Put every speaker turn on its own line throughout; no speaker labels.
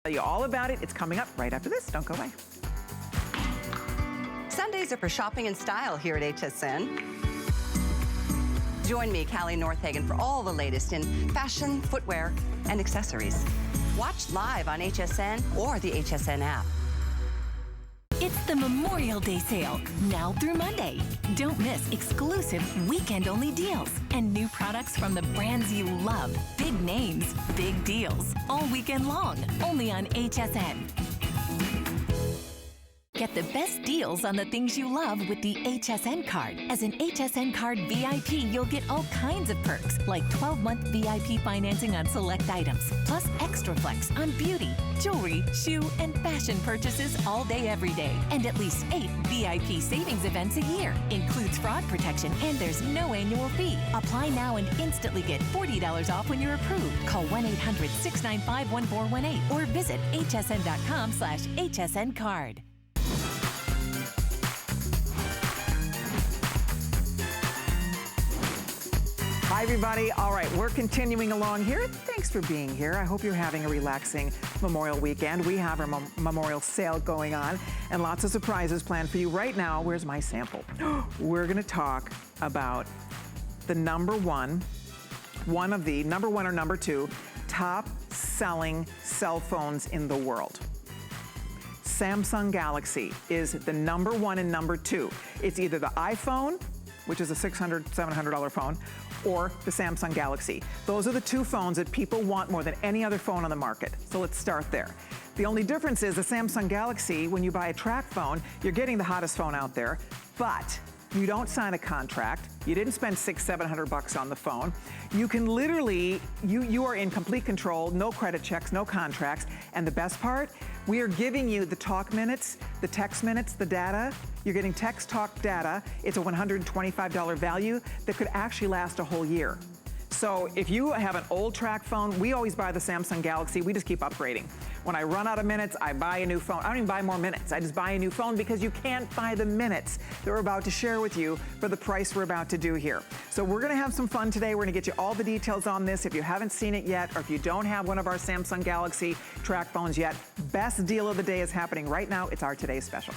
Tell you all about it. It's coming up right after this. Don't go away.
Sundays are for shopping and style here at HSN. Join me, Callie Northagen, for all the latest in fashion, footwear, and accessories. Watch live on HSN or the HSN app.
It's the Memorial Day sale, now through Monday. Don't miss exclusive weekend-only deals and new products from the brands you love. Big names, big deals, all weekend long, only on HSN. Get the best deals on the things you love with the HSN card. As an HSN Card VIP, you'll get all kinds of perks, like 12-month VIP financing on select items, plus extra flex on beauty, jewelry, shoe, and fashion purchases all day, every day. And at least 8 VIP savings events a year. Includes fraud protection, and there's no annual fee. Apply now and instantly get $40 off when you're approved. Call 1-800-695-1418 or visit hsn.com/hsncard.
Hi, everybody. All right, we're continuing along here. Thanks for being here. I hope you're having a relaxing Memorial weekend. We have our Memorial sale going on and lots of surprises planned for you right now. Where's my sample? We're going to talk about the number one or number two top selling cell phones in the world. Samsung Galaxy is the number one and number two. It's either the iPhone, which is a $600, $700 phone, or the Samsung Galaxy. Those are the two phones that people want more than any other phone on the market. So let's start there. The only difference is the Samsung Galaxy, when you buy a track phone, you're getting the hottest phone out there, but you don't sign a contract. You didn't spend $600, $700 on the phone. You can literally, you are in complete control, no credit checks, no contracts. And the best part, we are giving you the talk minutes, the text minutes, the data. You're getting text, talk, data. It's a $125 value that could actually last a whole year. So if you have an old track phone, we always buy the Samsung Galaxy. We just keep upgrading. When I run out of minutes, I buy a new phone. I don't even buy more minutes. I just buy a new phone because you can't buy the minutes that we're about to share with you for the price we're about to do here. So we're gonna have some fun today. We're gonna get you all the details on this. If you haven't seen it yet, or if you don't have one of our Samsung Galaxy track phones yet, best deal of the day is happening right now. It's our today's special.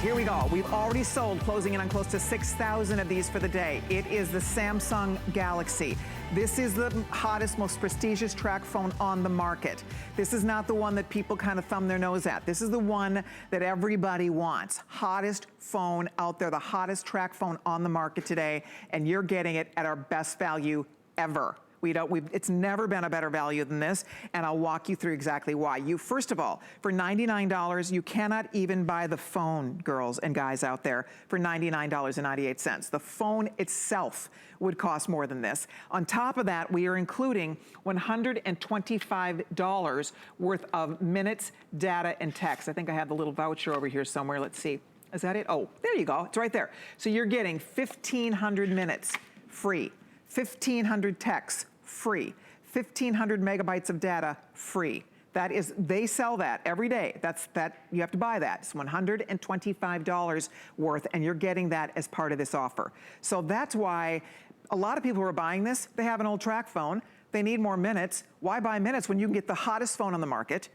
Here we go. We've already sold, closing in on close to 6,000 of these for the day. It is the Samsung Galaxy. This is the hottest, most prestigious track phone on the market. This is not the one that people kind of thumb their nose at. This is the one that everybody wants. Hottest phone out there, the hottest track phone on the market today, and you're getting it at our best value ever. It's never been a better value than this, and I'll walk you through exactly why. First of all, for $99, you cannot even buy the phone, girls and guys out there, for $99.98. The phone itself would cost more than this. On top of that, we are including $125 worth of minutes, data, and text. I think I have the little voucher over here somewhere. Let's see. Is that it? Oh, there you go. It's right there. So you're getting 1,500 minutes free, 1,500 texts free, 1,500 megabytes of data free. That is, they sell that every day. You have to buy that. It's $125 worth, and you're getting that as part of this offer. So that's why a lot of people who are buying this, they have an old track phone. They need more minutes. Why buy minutes when you can get the hottest phone on the market?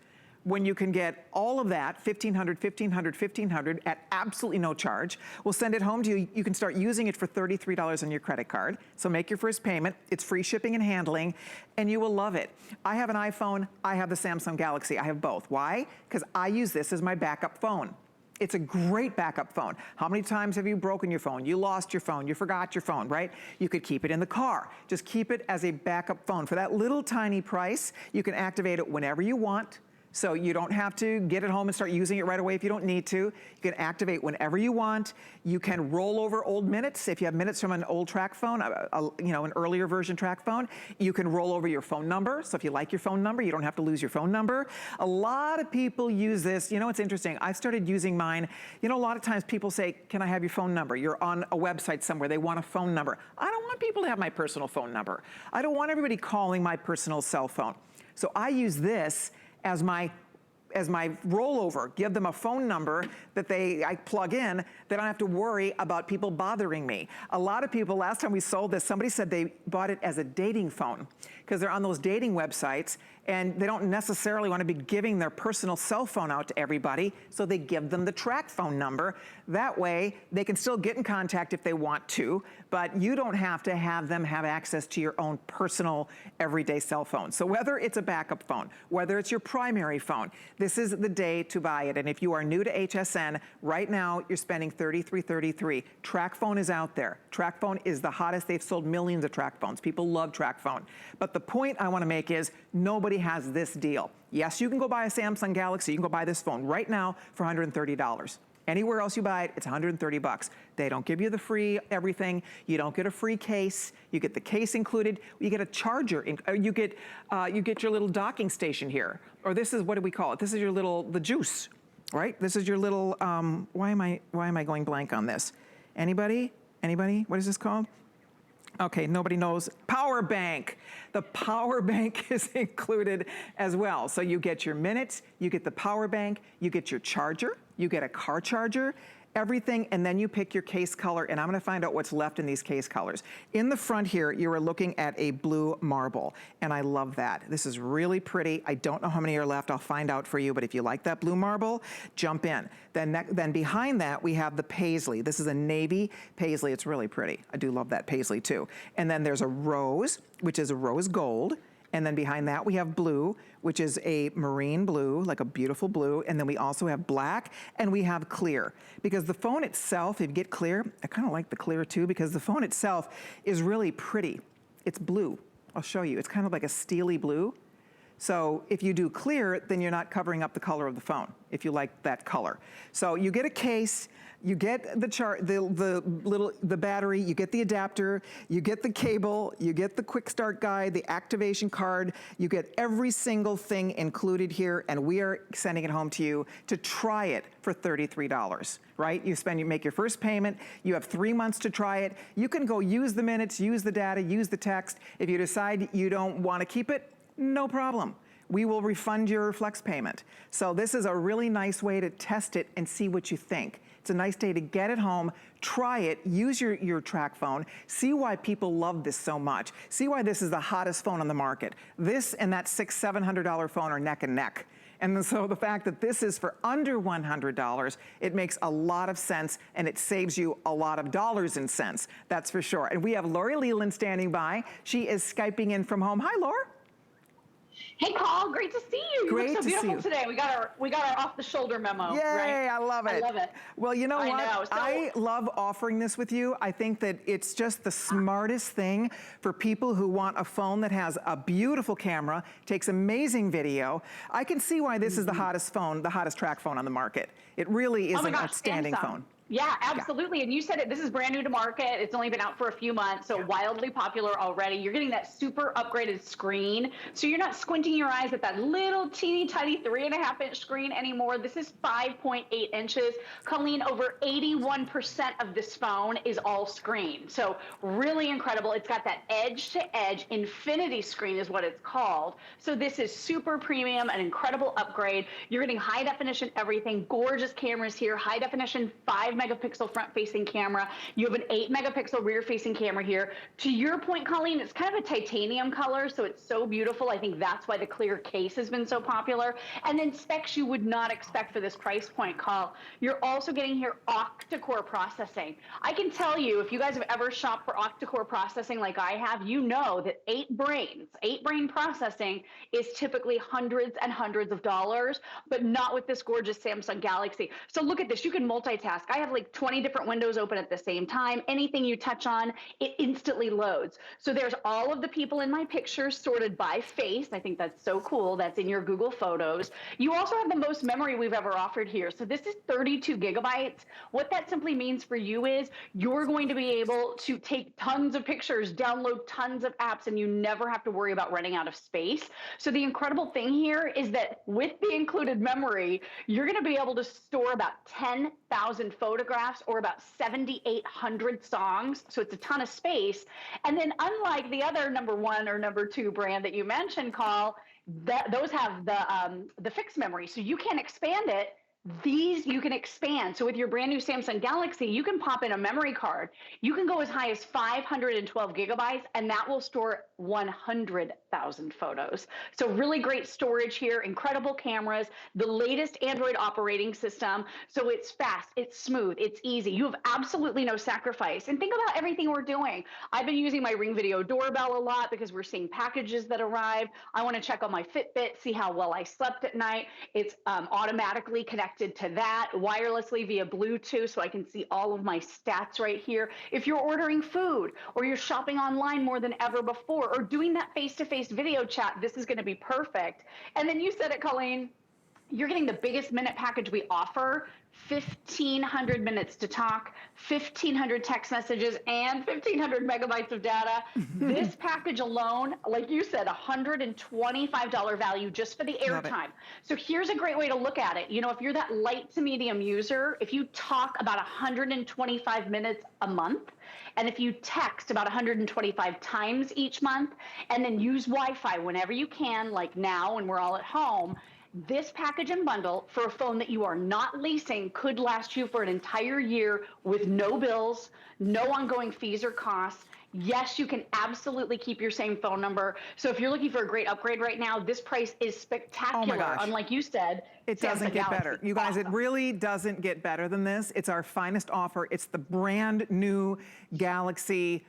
When you can get all of that, 1,500, 1,500, 1,500 at absolutely no charge. We'll send it home to you. You can start using it for $33 on your credit card. So make your first payment. It's free shipping and handling, and you will love it. I have an iPhone. I have the Samsung Galaxy. I have both. Why? Because I use this as my backup phone. It's a great backup phone. How many times have you broken your phone? You lost your phone, you forgot your phone, right? You could keep it in the car. Just keep it as a backup phone. For that little tiny price, you can activate it whenever you want. So you don't have to get it home and start using it right away if you don't need to. You can activate whenever you want. You can roll over old minutes. If you have minutes from an old track phone, an earlier version track phone, you can roll over your phone number. So if you like your phone number, you don't have to lose your phone number. A lot of people use this. You know, it's interesting. I started using mine. You know, a lot of times people say, can I have your phone number? You're on a website somewhere. They want a phone number. I don't want people to have my personal phone number. I don't want everybody calling my personal cell phone. So I use this as my as my rollover, give them a phone number that I plug in. They don't have to worry about people bothering me. A lot of people, last time we sold this, somebody said they bought it as a dating phone because they're on those dating websites and they don't necessarily want to be giving their personal cell phone out to everybody, so they give them the track phone number. That way, they can still get in contact if they want to, but you don't have to have them have access to your own personal everyday cell phone. So whether it's a backup phone, whether it's your primary phone, this is the day to buy it. And if you are new to HSN, right now you're spending $33.33. Track phone is out there. Track phone is the hottest. They've sold millions of track phones. People love track phone. But the point I want to make is nobody has this deal. Yes, you can go buy a Samsung Galaxy. You can go buy this phone right now for $130. Anywhere else you buy it, it's 130 bucks. They don't give you the free everything. You don't get a free case. You get the case included. You get a charger. You get your little docking station here. Or this is, what do we call it? This is your little, the juice, right? This is your little, why am I going blank on this? Anybody? Anybody? What is this called? Okay, nobody knows. Power bank. The power bank is included as well. So you get your minutes, you get the power bank, you get your charger, you get a car charger, everything, and then you pick your case color, and I'm gonna find out what's left in these case colors. In the front here, you are looking at a blue marble, and I love that. This is really pretty. I don't know how many are left. I'll find out for you, but if you like that blue marble, jump in. Then behind that, we have the paisley. This is a navy paisley. It's really pretty. I do love that paisley too. And then there's a rose, which is a rose gold. And then behind that, we have blue, which is a marine blue, like a beautiful blue. And then we also have black, and we have clear. Because the phone itself, if you get clear, I kind of like the clear too, because the phone itself is really pretty. It's blue. I'll show you. It's kind of like a steely blue. So if you do clear, then you're not covering up the color of the phone, if you like that color. So you get a case, you get the battery, you get the adapter, you get the cable, you get the quick start guide, the activation card, you get every single thing included here, and we are sending it home to you to try it for $33, right? You make your first payment, you have 3 months to try it. You can go use the minutes, use the data, use the text. If you decide you don't want to keep it, no problem. We will refund your flex payment. So this is a really nice way to test it and see what you think. It's a nice day to get it home, try it, use your track phone, see why people love this so much, see why this is the hottest phone on the market. This and that $600, $700 phone are neck and neck. And so the fact that this is for under $100, it makes a lot of sense, and it saves you a lot of dollars and cents, that's for sure. And we have Lori Leland standing by. She is Skyping in from home. Hi, Laura.
Hey, Call, great to see you.
Great
you look so
to see
beautiful
you.
today. We got our off the shoulder memo.
Yay,
right?
I love it.
I love it.
Well, you know what?
know. So,
I love offering this with you. I think that it's just the smartest thing for people who want a phone that has a beautiful camera, takes amazing video. I can see why this is the hottest phone, the hottest track phone on the market. It really is an outstanding phone.
Yeah, absolutely. Yeah. And you said it, this is brand new to market. It's only been out for a few months, so wildly popular already. You're getting that super upgraded screen. So you're not squinting your eyes at that little teeny tiny 3.5-inch screen anymore. This is 5.8 inches. Colleen, over 81% of this phone is all screen. So really incredible. It's got that edge to edge infinity screen is what it's called. So this is super premium, an incredible upgrade. You're getting high definition everything, gorgeous cameras here, high definition 5-megapixel front-facing camera. You have an 8-megapixel rear-facing camera here. To your point, Colleen, it's kind of a titanium color, so it's so beautiful. I think that's why the clear case has been so popular. And then specs you would not expect for this price point, Call. You're also getting here octa-core processing. I can tell you, if you guys have ever shopped for octa-core processing like I have, you know that 8-brain processing is typically hundreds and hundreds of dollars, but not with this gorgeous Samsung Galaxy. So look at this. You can multitask. I have like 20 different windows open at the same time. Anything you touch on, it instantly loads. So there's all of the people in my pictures sorted by face. I think that's so cool. That's in your Google Photos. You also have the most memory we've ever offered here. So this is 32 gigabytes. What that simply means for you is you're going to be able to take tons of pictures, download tons of apps, and you never have to worry about running out of space. So the incredible thing here is that with the included memory, you're going to be able to store about 10,000 photographs or about 7,800 songs. So it's a ton of space. And then unlike the other number 1 or number 2 brand that you mentioned, Call, those have the fixed memory, so you can't expand it. These you can expand. So with your brand new Samsung Galaxy, you can pop in a memory card. You can go as high as 512 gigabytes, and that will store 100,000 photos. So really great storage here, incredible cameras, the latest Android operating system. So it's fast, it's smooth, it's easy. You have absolutely no sacrifice. And think about everything we're doing. I've been using my Ring Video Doorbell a lot because we're seeing packages that arrive. I want to check on my Fitbit, see how well I slept at night. It's automatically connected to that wirelessly via Bluetooth, so I can see all of my stats right here. If you're ordering food or you're shopping online more than ever before or doing that face-to-face video chat, this is going to be perfect. And then you said it, Colleen, you're getting the biggest minute package we offer, 1,500 minutes to talk, 1,500 text messages, and 1,500 megabytes of data. This package alone, like you said, $125 value just for the airtime. So here's a great way to look at it. You know, if you're that light to medium user, if you talk about 125 minutes a month, and if you text about 125 times each month, and then use Wi-Fi whenever you can, like now when we're all at home, this package and bundle for a phone that you are not leasing could last you for an entire year with no bills, no ongoing fees or costs. Yes, you can absolutely keep your same phone number. So if you're looking for a great upgrade right now, this price is spectacular.
Oh my gosh.
Unlike you said,
it doesn't get better. You guys, it really doesn't get better than this. It's our finest offer. It's the brand new Galaxy,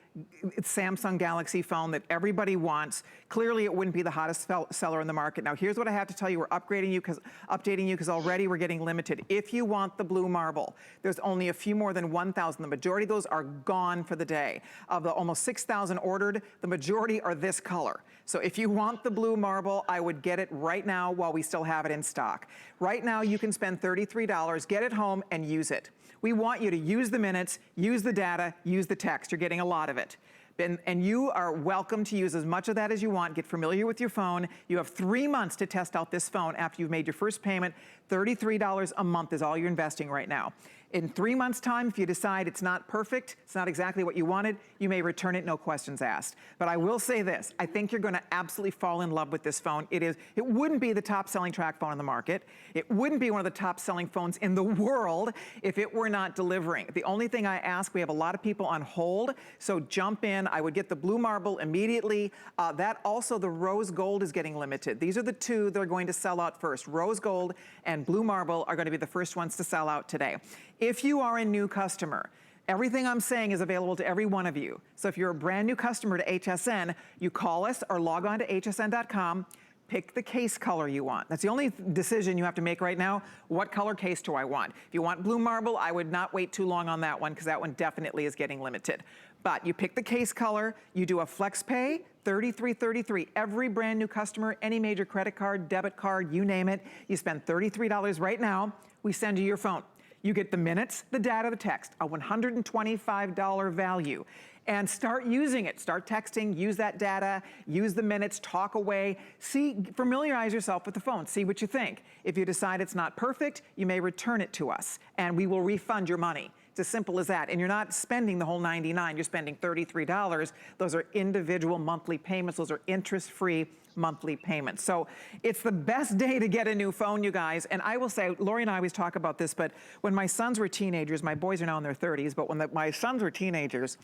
Samsung Galaxy phone that everybody wants. Clearly, it wouldn't be the hottest seller in the market. Now, here's what I have to tell you. We're updating you because already we're getting limited. If you want the blue marble, there's only a few more than 1,000. The majority of those are gone for the day. Of the almost 6,000 ordered, the majority are this color. So if you want the blue marble, I would get it right now while we still have it in stock. Right now, you can spend $33, get it home, and use it. We want you to use the minutes, use the data, use the text. You're getting a lot of it. And you are welcome to use as much of that as you want. Get familiar with your phone. You have 3 months to test out this phone after you've made your first payment. $33 a month is all you're investing right now. In 3 months' time, if you decide it's not perfect, it's not exactly what you wanted, you may return it, no questions asked. But I will say this, I think you're gonna absolutely fall in love with this phone. It wouldn't be the top selling track phone on the market. It wouldn't be one of the top selling phones in the world if it were not delivering. The only thing I ask, we have a lot of people on hold, so jump in. I would get the blue marble immediately. That also, the rose gold is getting limited. These are the two that are going to sell out first. Rose gold and blue marble are gonna be the first ones to sell out today. If you are a new customer, everything I'm saying is available to every one of you. So if you're a brand new customer to HSN, you call us or log on to hsn.com, pick the case color you want. That's the only decision you have to make right now. What color case do I want? If you want blue marble, I would not wait too long on that one because that one definitely is getting limited. But you pick the case color, you do a flex pay, $33.33. Every brand new customer, any major credit card, debit card, you name it, you spend $33 right now, we send you your phone. You get the minutes, the data, the text, a $125 value. And start using it. Start texting, use that data, use the minutes, talk away. Familiarize yourself with the phone. See what you think. If you decide it's not perfect, you may return it to us, and we will refund your money. It's as simple as that. And you're not spending the whole $99, you're spending $33. Those are individual monthly payments. Those are interest-free monthly payments. So it's the best day to get a new phone, you guys. And I will say, Lori and I always talk about this, but when my sons were teenagers, my boys are now in their 30s, but when my sons were teenagers,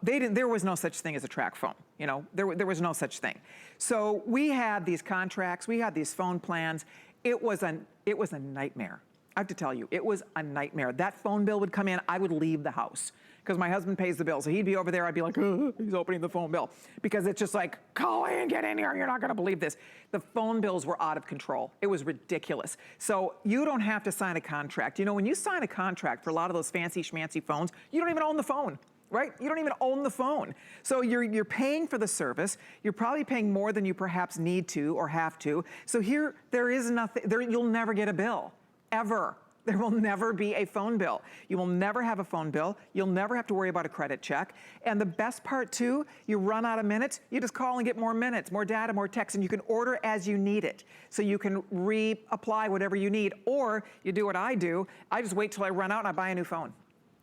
there was no such thing as a track phone. You know, there was no such thing. So we had these contracts, we had these phone plans. It was a nightmare. I have to tell you, it was a nightmare. That phone bill would come in, I would leave the house because my husband pays the bill. So he'd be over there, I'd be like, oh, he's opening the phone bill. Because it's just like, Colleen, get in here, you're not gonna believe this. The phone bills were out of control. It was ridiculous. So you don't have to sign a contract. You know, when you sign a contract for a lot of those fancy schmancy phones, you don't even own the phone. Right? You don't even own the phone. So you're paying for the service. You're probably paying more than you perhaps need to or have to. So here, there is nothing, you'll never get a bill, ever. There will never be a phone bill. You will never have a phone bill. You'll never have to worry about a credit check. And the best part too, you run out of minutes, you just call and get more minutes, more data, more text, and you can order as you need it. So you can reapply whatever you need, or you do what I do, I just wait till I run out and I buy a new phone.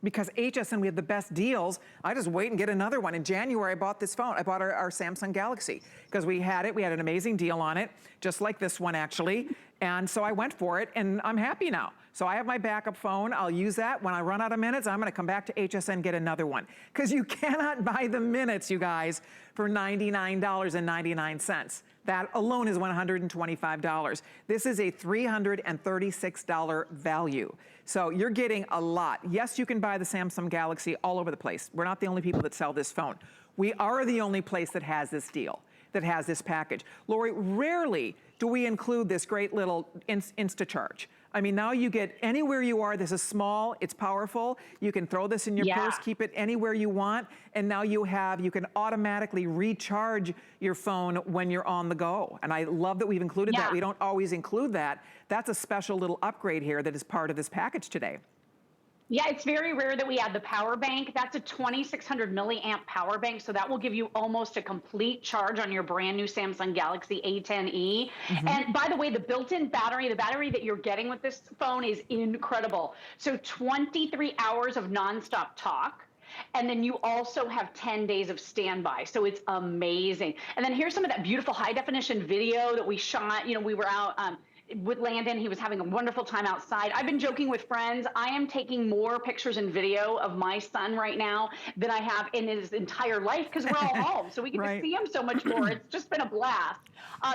because HSN, we have the best deals. I just wait and get another one. In January, I bought this phone. I bought our Samsung Galaxy because we had it. We had an amazing deal on it, just like this one actually. And so I went for it and I'm happy now. So I have my backup phone. I'll use that. When I run out of minutes, I'm gonna come back to HSN, get another one. Because you cannot buy the minutes, you guys, for $99.99. That alone is $125. This is a $336 value. So you're getting a lot. Yes, you can buy the Samsung Galaxy all over the place. We're not the only people that sell this phone. We are the only place that has this deal, that has this package. Lori, rarely do we include this great little Insta-charge. I mean, now you get anywhere you are. This is small, it's powerful. You can throw this in your purse, keep it anywhere you want. And now you can automatically recharge your phone when you're on the go. And I love that we've included that. We don't always include that. That's a special little upgrade here that is part of this package today.
Yeah, it's very rare that we add the power bank. That's a 2600 milliamp power bank, so that will give you almost a complete charge on your brand new Samsung Galaxy A10e. And by the way, the built-in battery, the battery that you're getting with this phone is incredible. So 23 hours of nonstop talk. And then you also have 10 days of standby. So it's amazing. And then here's some of that beautiful high definition video that we shot. You know, we were out with Landon. He was having a wonderful time outside. I've been joking with friends. I am taking more pictures and video of my son right now than I have in his entire life because we're all home. So we get to see him so much more. It's just been a blast.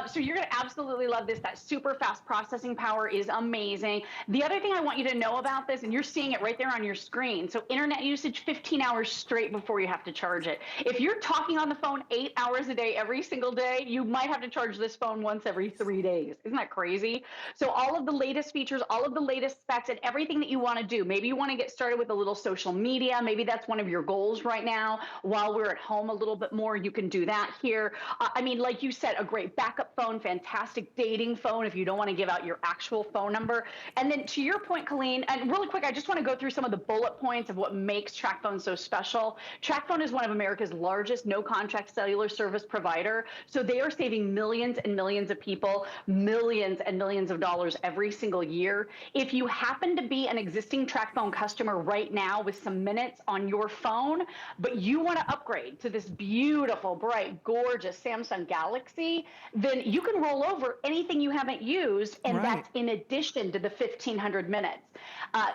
So you're going to absolutely love this. That super fast processing power is amazing. The other thing I want you to know about this, and you're seeing it right there on your screen. So internet usage, 15 hours straight before you have to charge it. If you're talking on the phone 8 hours a day, every single day, you might have to charge this phone once every 3 days. Isn't that crazy? So all of the latest features, all of the latest specs, and everything that you want to do. Maybe you want to get started with a little social media. Maybe that's one of your goals right now. While we're at home a little bit more, you can do that here. I mean, like you said, a great backup phone, fantastic dating phone if you don't want to give out your actual phone number. And then to your point, Colleen, and really quick, I just want to go through some of the bullet points of what makes TracFone so special. TracFone is one of America's largest no-contract cellular service provider. So they are saving millions and millions of people, millions and millions of dollars every single year. If you happen to be an existing TracFone customer right now with some minutes on your phone, but you want to upgrade to this beautiful, bright, gorgeous Samsung Galaxy, then you can roll over anything you haven't used, and that's in addition to the 1,500 minutes.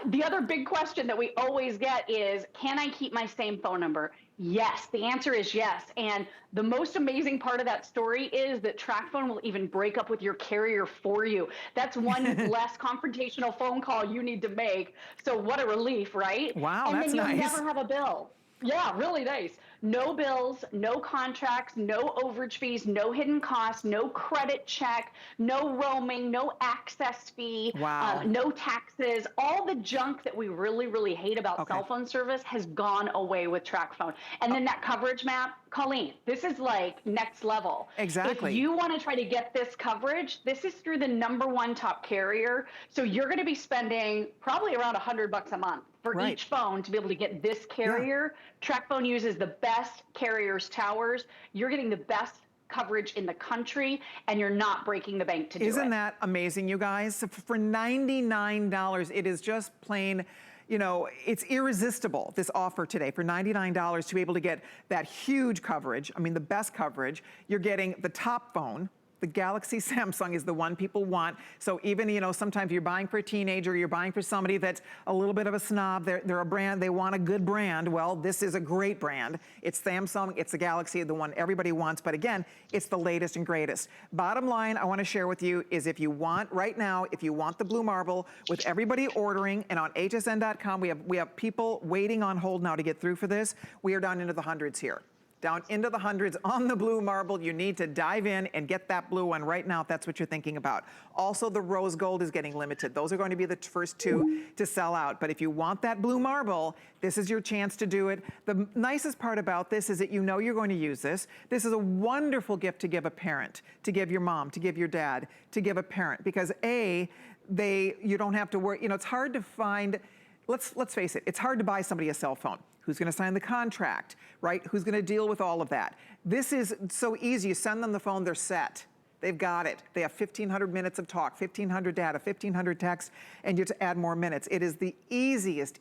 The other big question that we always get is, can I keep my same phone number? Yes, the answer is yes. And the most amazing part of that story is that TracFone will even break up with your carrier for you. That's one less confrontational phone call you need to make. So what a relief, right?
Wow,
and
that's
then you'll
nice.
never have a bill. Yeah, really nice. No bills, no contracts, no overage fees, no hidden costs, no credit check, no roaming, no access fee, no taxes. All the junk that we really, really hate about cell phone service has gone away with TracFone. And then that coverage map, Colleen, this is like next level.
Exactly.
If you want to try to get this coverage, this is through the #1 top carrier. So you're going to be spending probably around $100 a month for each phone to be able to get this carrier. TracFone uses the best carriers towers. You're getting the best coverage in the country, and you're not breaking the bank to do it.
Isn't that amazing, you guys? For $99, it is just plain, you know, it's irresistible, this offer today. For $99 to be able to get that huge coverage, I mean, the best coverage. You're getting the top phone. The Galaxy Samsung is the one people want. So even, you know, sometimes you're buying for a teenager, you're buying for somebody that's a little bit of a snob, they're a brand, they want a good brand. Well, this is a great brand. It's Samsung, it's the Galaxy, the one everybody wants, but again, it's the latest and greatest. Bottom line I wanna share with you is if you want, right now, if you want the Blue Marble, with everybody ordering, and on hsn.com, we have people waiting on hold now to get through for this. We are down into the hundreds here. Down into the hundreds on the Blue Marble. You need to dive in and get that blue one right now if that's what you're thinking about. Also, the rose gold is getting limited. Those are going to be the first two to sell out. But if you want that Blue Marble, this is your chance to do it. The nicest part about this is that you know you're going to use this. This is a wonderful gift to give a parent, to give your mom, to give your dad, to give a parent. Because you don't have to worry. You know, it's hard to find, let's face it, it's hard to buy somebody a cell phone. Who's gonna sign the contract, right? Who's gonna deal with all of that? This is so easy. You send them the phone, they're set. They've got it. They have 1,500 minutes of talk, 1,500 data, 1,500 texts, and you get to add more minutes. It is the easiest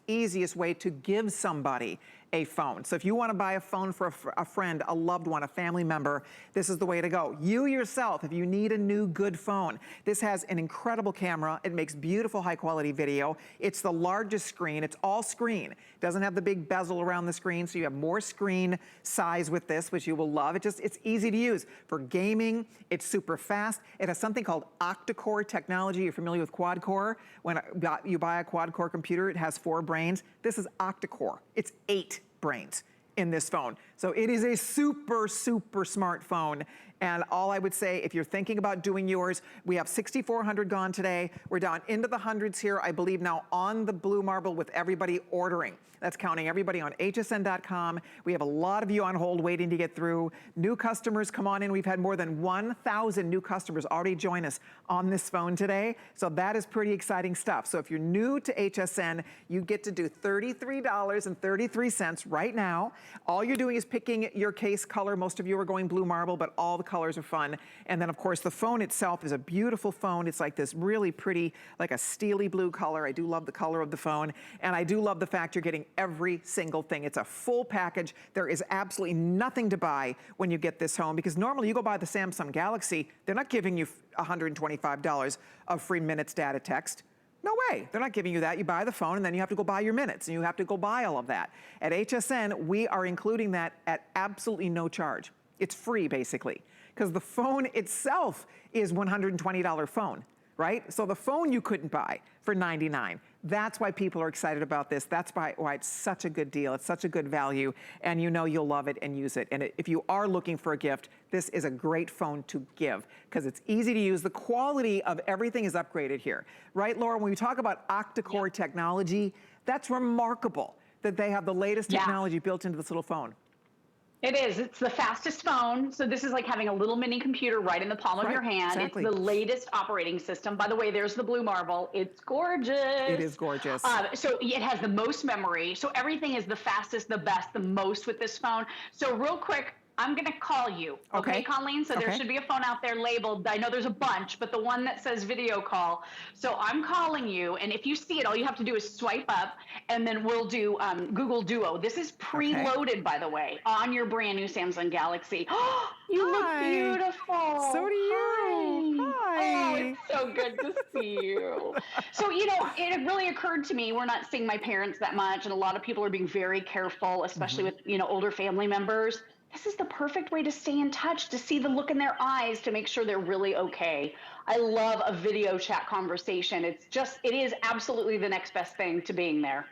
way to give somebody a phone. So if you want to buy a phone for a friend, a loved one, a family member, this is the way to go. You yourself, if you need a new good phone, this has an incredible camera. It makes beautiful high quality video. It's the largest screen. It's all screen. It doesn't have the big bezel around the screen, so you have more screen size with this, which you will love. It's easy to use for gaming. It's super fast. It has something called octa-core technology. You're familiar with quad-core? When you buy a quad-core computer, it has 4 brains. This is octa-core. It's 8 brains in this phone. So it is a super smart phone. And all I would say, if you're thinking about doing yours, we have 6,400 gone today. We're down into the hundreds here, I believe now on the Blue Marble with everybody ordering. That's counting everybody on hsn.com. We have a lot of you on hold waiting to get through. New customers come on in. We've had more than 1,000 new customers already join us on this phone today. So that is pretty exciting stuff. So if you're new to HSN, you get to do $33.33 right now. All you're doing is picking your case color. Most of you are going Blue Marble, but all the colors are fun. And then of course the phone itself is a beautiful phone. It's like this really pretty, like a steely blue color. I do love the color of the phone. And I do love the fact you're getting every single thing. It's a full package. There is absolutely nothing to buy when you get this home, because normally you go buy the Samsung Galaxy, they're not giving you $125 of free minutes, data, text. No way, they're not giving you that. You buy the phone and then you have to go buy your minutes and you have to go buy all of that. At HSN, we are including that at absolutely no charge. It's free basically, because the phone itself is $120 phone, right? So the phone you couldn't buy for $99. That's why people are excited about this. That's why it's such a good deal. It's such a good value, and you know you'll love it and use it. And if you are looking for a gift, this is a great phone to give because it's easy to use. The quality of everything is upgraded here, right, Laura? When we talk about octa-core technology, that's remarkable that they have the latest technology built into this little phone.
It is. It's the fastest phone. So this is like having a little mini computer right in the palm of your hand.
Exactly.
It's the latest operating system. By the way, there's the Blue Marble. It's gorgeous.
It is gorgeous.
So it has the most memory. So everything is the fastest, the best, the most with this phone. So real quick, I'm going to call you. Okay, Colleen? So there should be a phone out there labeled. I know there's a bunch, but the one that says video call. So I'm calling you. And if you see it, all you have to do is swipe up and then we'll do Google Duo. This is preloaded, by the way, on your brand new Samsung Galaxy. Oh, you look beautiful.
So do you. Hi.
Oh, it's so good to see you. So, you know, it really occurred to me, we're not seeing my parents that much. And a lot of people are being very careful, especially with, you know, older family members. This is the perfect way to stay in touch, to see the look in their eyes, to make sure they're really okay. I love a video chat conversation. It is absolutely the next best thing to being there.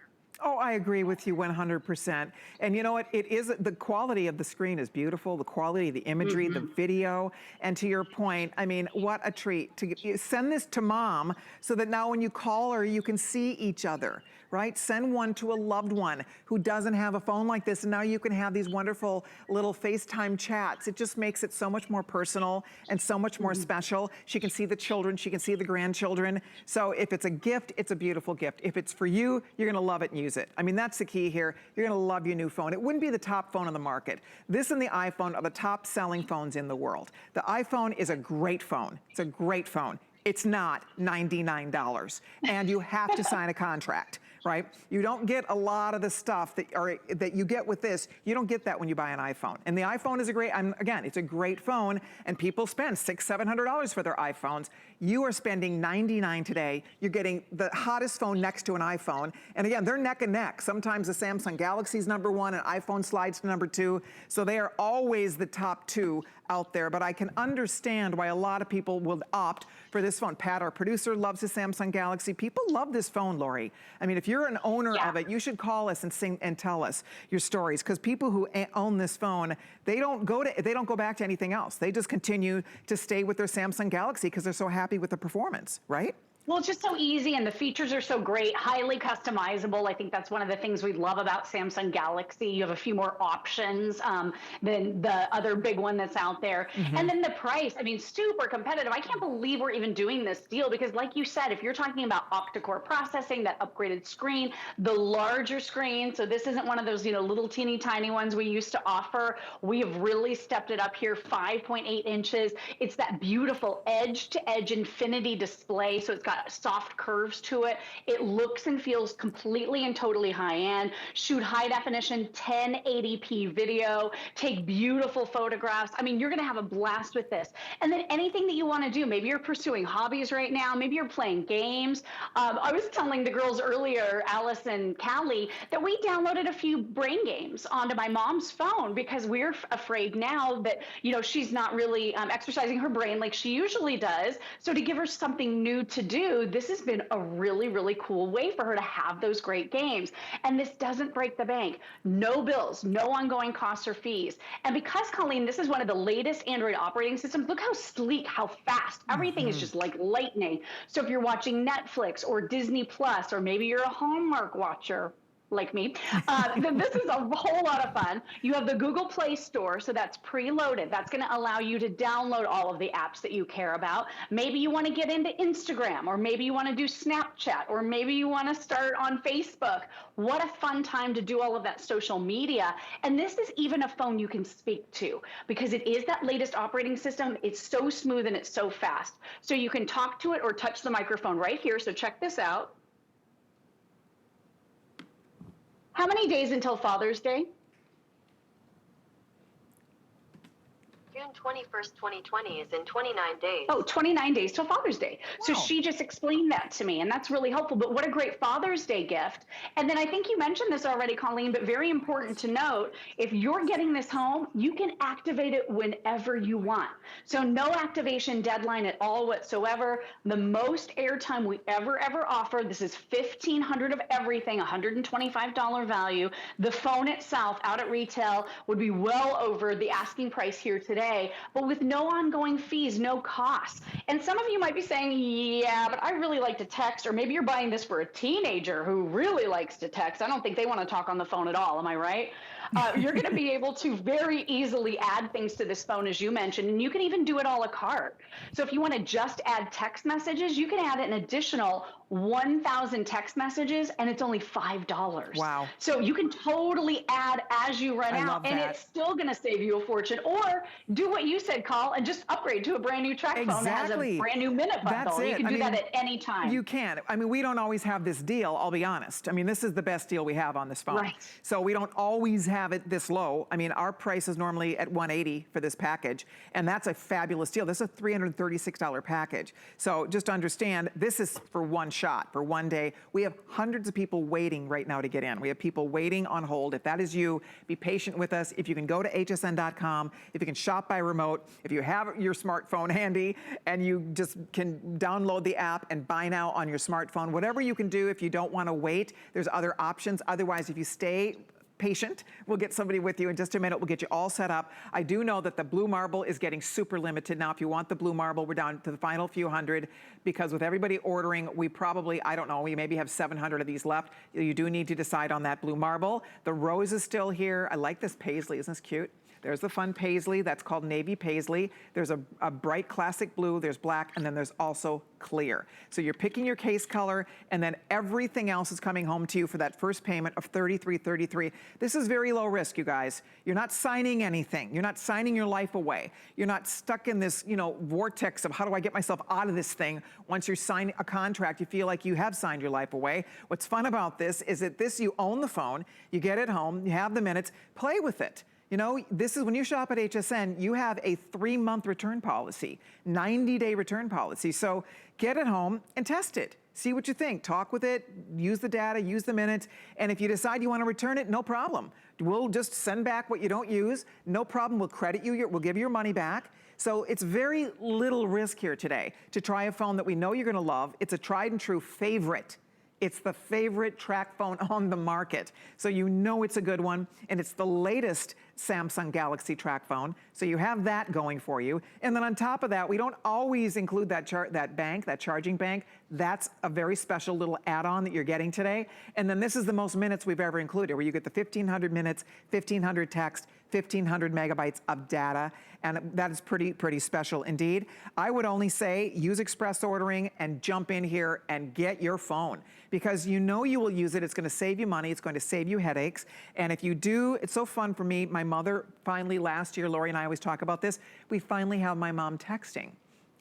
Oh, I agree with you 100%. And you know what? It is, the quality of the screen is beautiful, the quality of the imagery, the video. And to your point, I mean, what a treat to send this to mom so that now when you call her, you can see each other, right? Send one to a loved one who doesn't have a phone like this. And now you can have these wonderful little FaceTime chats. It just makes it so much more personal and so much more special. She can see the children, she can see the grandchildren. So if it's a gift, it's a beautiful gift. If it's for you, you're gonna love it and use it. I mean, that's the key here. You're gonna love your new phone. It wouldn't be the top phone on the market. This and the iPhone are the top selling phones in the world. The iPhone is a great phone. It's a great phone. It's not $99, and you have to sign a contract, right? You don't get a lot of the stuff that you get with this. You don't get that when you buy an iPhone. And the iPhone is a great, again, it's a great phone, and people spend $600, $700 for their iPhones. You are spending $99 today. You're getting the hottest phone next to an iPhone. And again, they're neck and neck. Sometimes the Samsung Galaxy's #1 and iPhone slides to #2. So they are always the top 2 out there, but I can understand why a lot of people will opt for this phone. Pat, our producer, loves the Samsung Galaxy. People love this phone, Lori. I mean, if you're an owner of it, you should call us and tell us your stories, because people who own this phone, they don't go back to anything else. They just continue to stay with their Samsung Galaxy because they're so happy with the performance, right?
Well, it's just so easy, and the features are so great, highly customizable. I think that's one of the things we love about Samsung Galaxy. You have a few more options than the other big one that's out there. And then the price, I mean, super competitive. I can't believe we're even doing this deal because, like you said, if you're talking about octa-core processing, that upgraded screen, the larger screen, so this isn't one of those, little teeny tiny ones we used to offer. We have really stepped it up here, 5.8 inches. It's that beautiful edge-to-edge infinity display, so it's got soft curves to it. It looks and feels completely and totally high-end. Shoot high definition 1080p video, take beautiful photographs. I mean, you're going to have a blast with this. And then anything that you want to do, maybe you're pursuing hobbies right now, maybe you're playing games. I was telling the girls earlier, Alice and Callie, that we downloaded a few brain games onto my mom's phone because we're afraid now that, she's not really exercising her brain like she usually does. So to give her something new to do, this has been a really, really cool way for her to have those great games. And this doesn't break the bank. No bills, no ongoing costs or fees. And because, Colleen, this is one of the latest Android operating systems, look how sleek, how fast. Everything is just like lightning. So if you're watching Netflix or Disney Plus, or maybe you're a Hallmark watcher, like me, then this is a whole lot of fun. You have the Google Play Store, so that's preloaded. That's going to allow you to download all of the apps that you care about. Maybe you want to get into Instagram, or maybe you want to do Snapchat, or maybe you want to start on Facebook. What a fun time to do all of that social media. And this is even a phone you can speak to because it is that latest operating system. It's so smooth and it's so fast. So you can talk to it or touch the microphone right here. So check this out. How many days until Father's Day?
June 21st, 2020 is in 29 days.
Oh, 29 days till Father's Day. Wow. So she just explained that to me, and that's really helpful. But what a great Father's Day gift. And then I think you mentioned this already, Colleen, but very important to note, if you're getting this home, you can activate it whenever you want. So no activation deadline at all whatsoever. The most airtime we ever offer, this is $1,500 of everything, $125 value. The phone itself out at retail would be well over the asking price here today, but with no ongoing fees, no costs. And some of you might be saying, yeah, but I really like to text, or maybe you're buying this for a teenager who really likes to text. I don't think they want to talk on the phone at all. Am I right? You're going to be able to very easily add things to this phone, as you mentioned, and you can even do it a la carte. So if you want to just add text messages, you can add an additional 1,000 text messages, and it's only $5.
Wow.
So you can totally add as you run out, and it's still going to save you a fortune. Or do what you said, Call, and just upgrade to a brand new track phone that has a brand new minute bundle. You can do that at any time.
You can. I mean, we don't always have this deal, I'll be honest. I mean, this is the best deal we have on this phone.
Right.
So we don't always have it this low. I mean, our price is normally at $180 for this package, and that's a fabulous deal. This is a $336 package. So just understand, this is for one shot, for one day. We have hundreds of people waiting right now to get in. We have people waiting on hold. If that is you, be patient with us. If you can go to hsn.com, if you can shop by remote, if you have your smartphone handy and you just can download the app and buy now on your smartphone, whatever you can do if you don't want to wait, there's other options. Otherwise, if you stay patient, we'll get somebody with you in just a minute. We'll get you all set up. I do know that the blue marble is getting super limited now. If you want the blue marble, we're down to the final few hundred, because with everybody ordering, we probably, I don't know, we maybe have 700 of these left. You do need to decide on that blue marble. The rose is still here. I like this paisley. Isn't this cute? There's the fun paisley. That's called navy paisley. There's a bright classic blue, there's black, and then there's also clear. So you're picking your case color, and then everything else is coming home to you for that first payment of $33.33. This is very low risk, you guys. You're not signing anything. You're not signing your life away. You're not stuck in this, vortex of how do I get myself out of this thing. Once you're signing a contract, you feel like you have signed your life away. What's fun about this is that you own the phone, you get it home, you have the minutes, play with it. This is when you shop at HSN, you have a 3-month return policy, 90-day return policy. So get it home and test it. See what you think. Talk with it, use the data, use the minutes. And if you decide you want to return it, no problem. We'll just send back what you don't use. No problem. We'll credit you. We'll give you your money back. So it's very little risk here today to try a phone that we know you're going to love. It's a tried and true favorite. It's the favorite track phone on the market. So you know it's a good one, and it's the latest Samsung Galaxy track phone. So you have that going for you. And then on top of that, we don't always include that charging bank. That's a very special little add-on that you're getting today. And then this is the most minutes we've ever included, where you get the 1,500 minutes, 1,500 text, 1,500 megabytes of data, and that is pretty special indeed. I would only say use express ordering and jump in here and get your phone, because you know you will use it. It's going to save you money. It's going to save you headaches. And if you do, it's so fun for me. My mother finally last year, Lori and I always talk about this, we finally have my mom texting.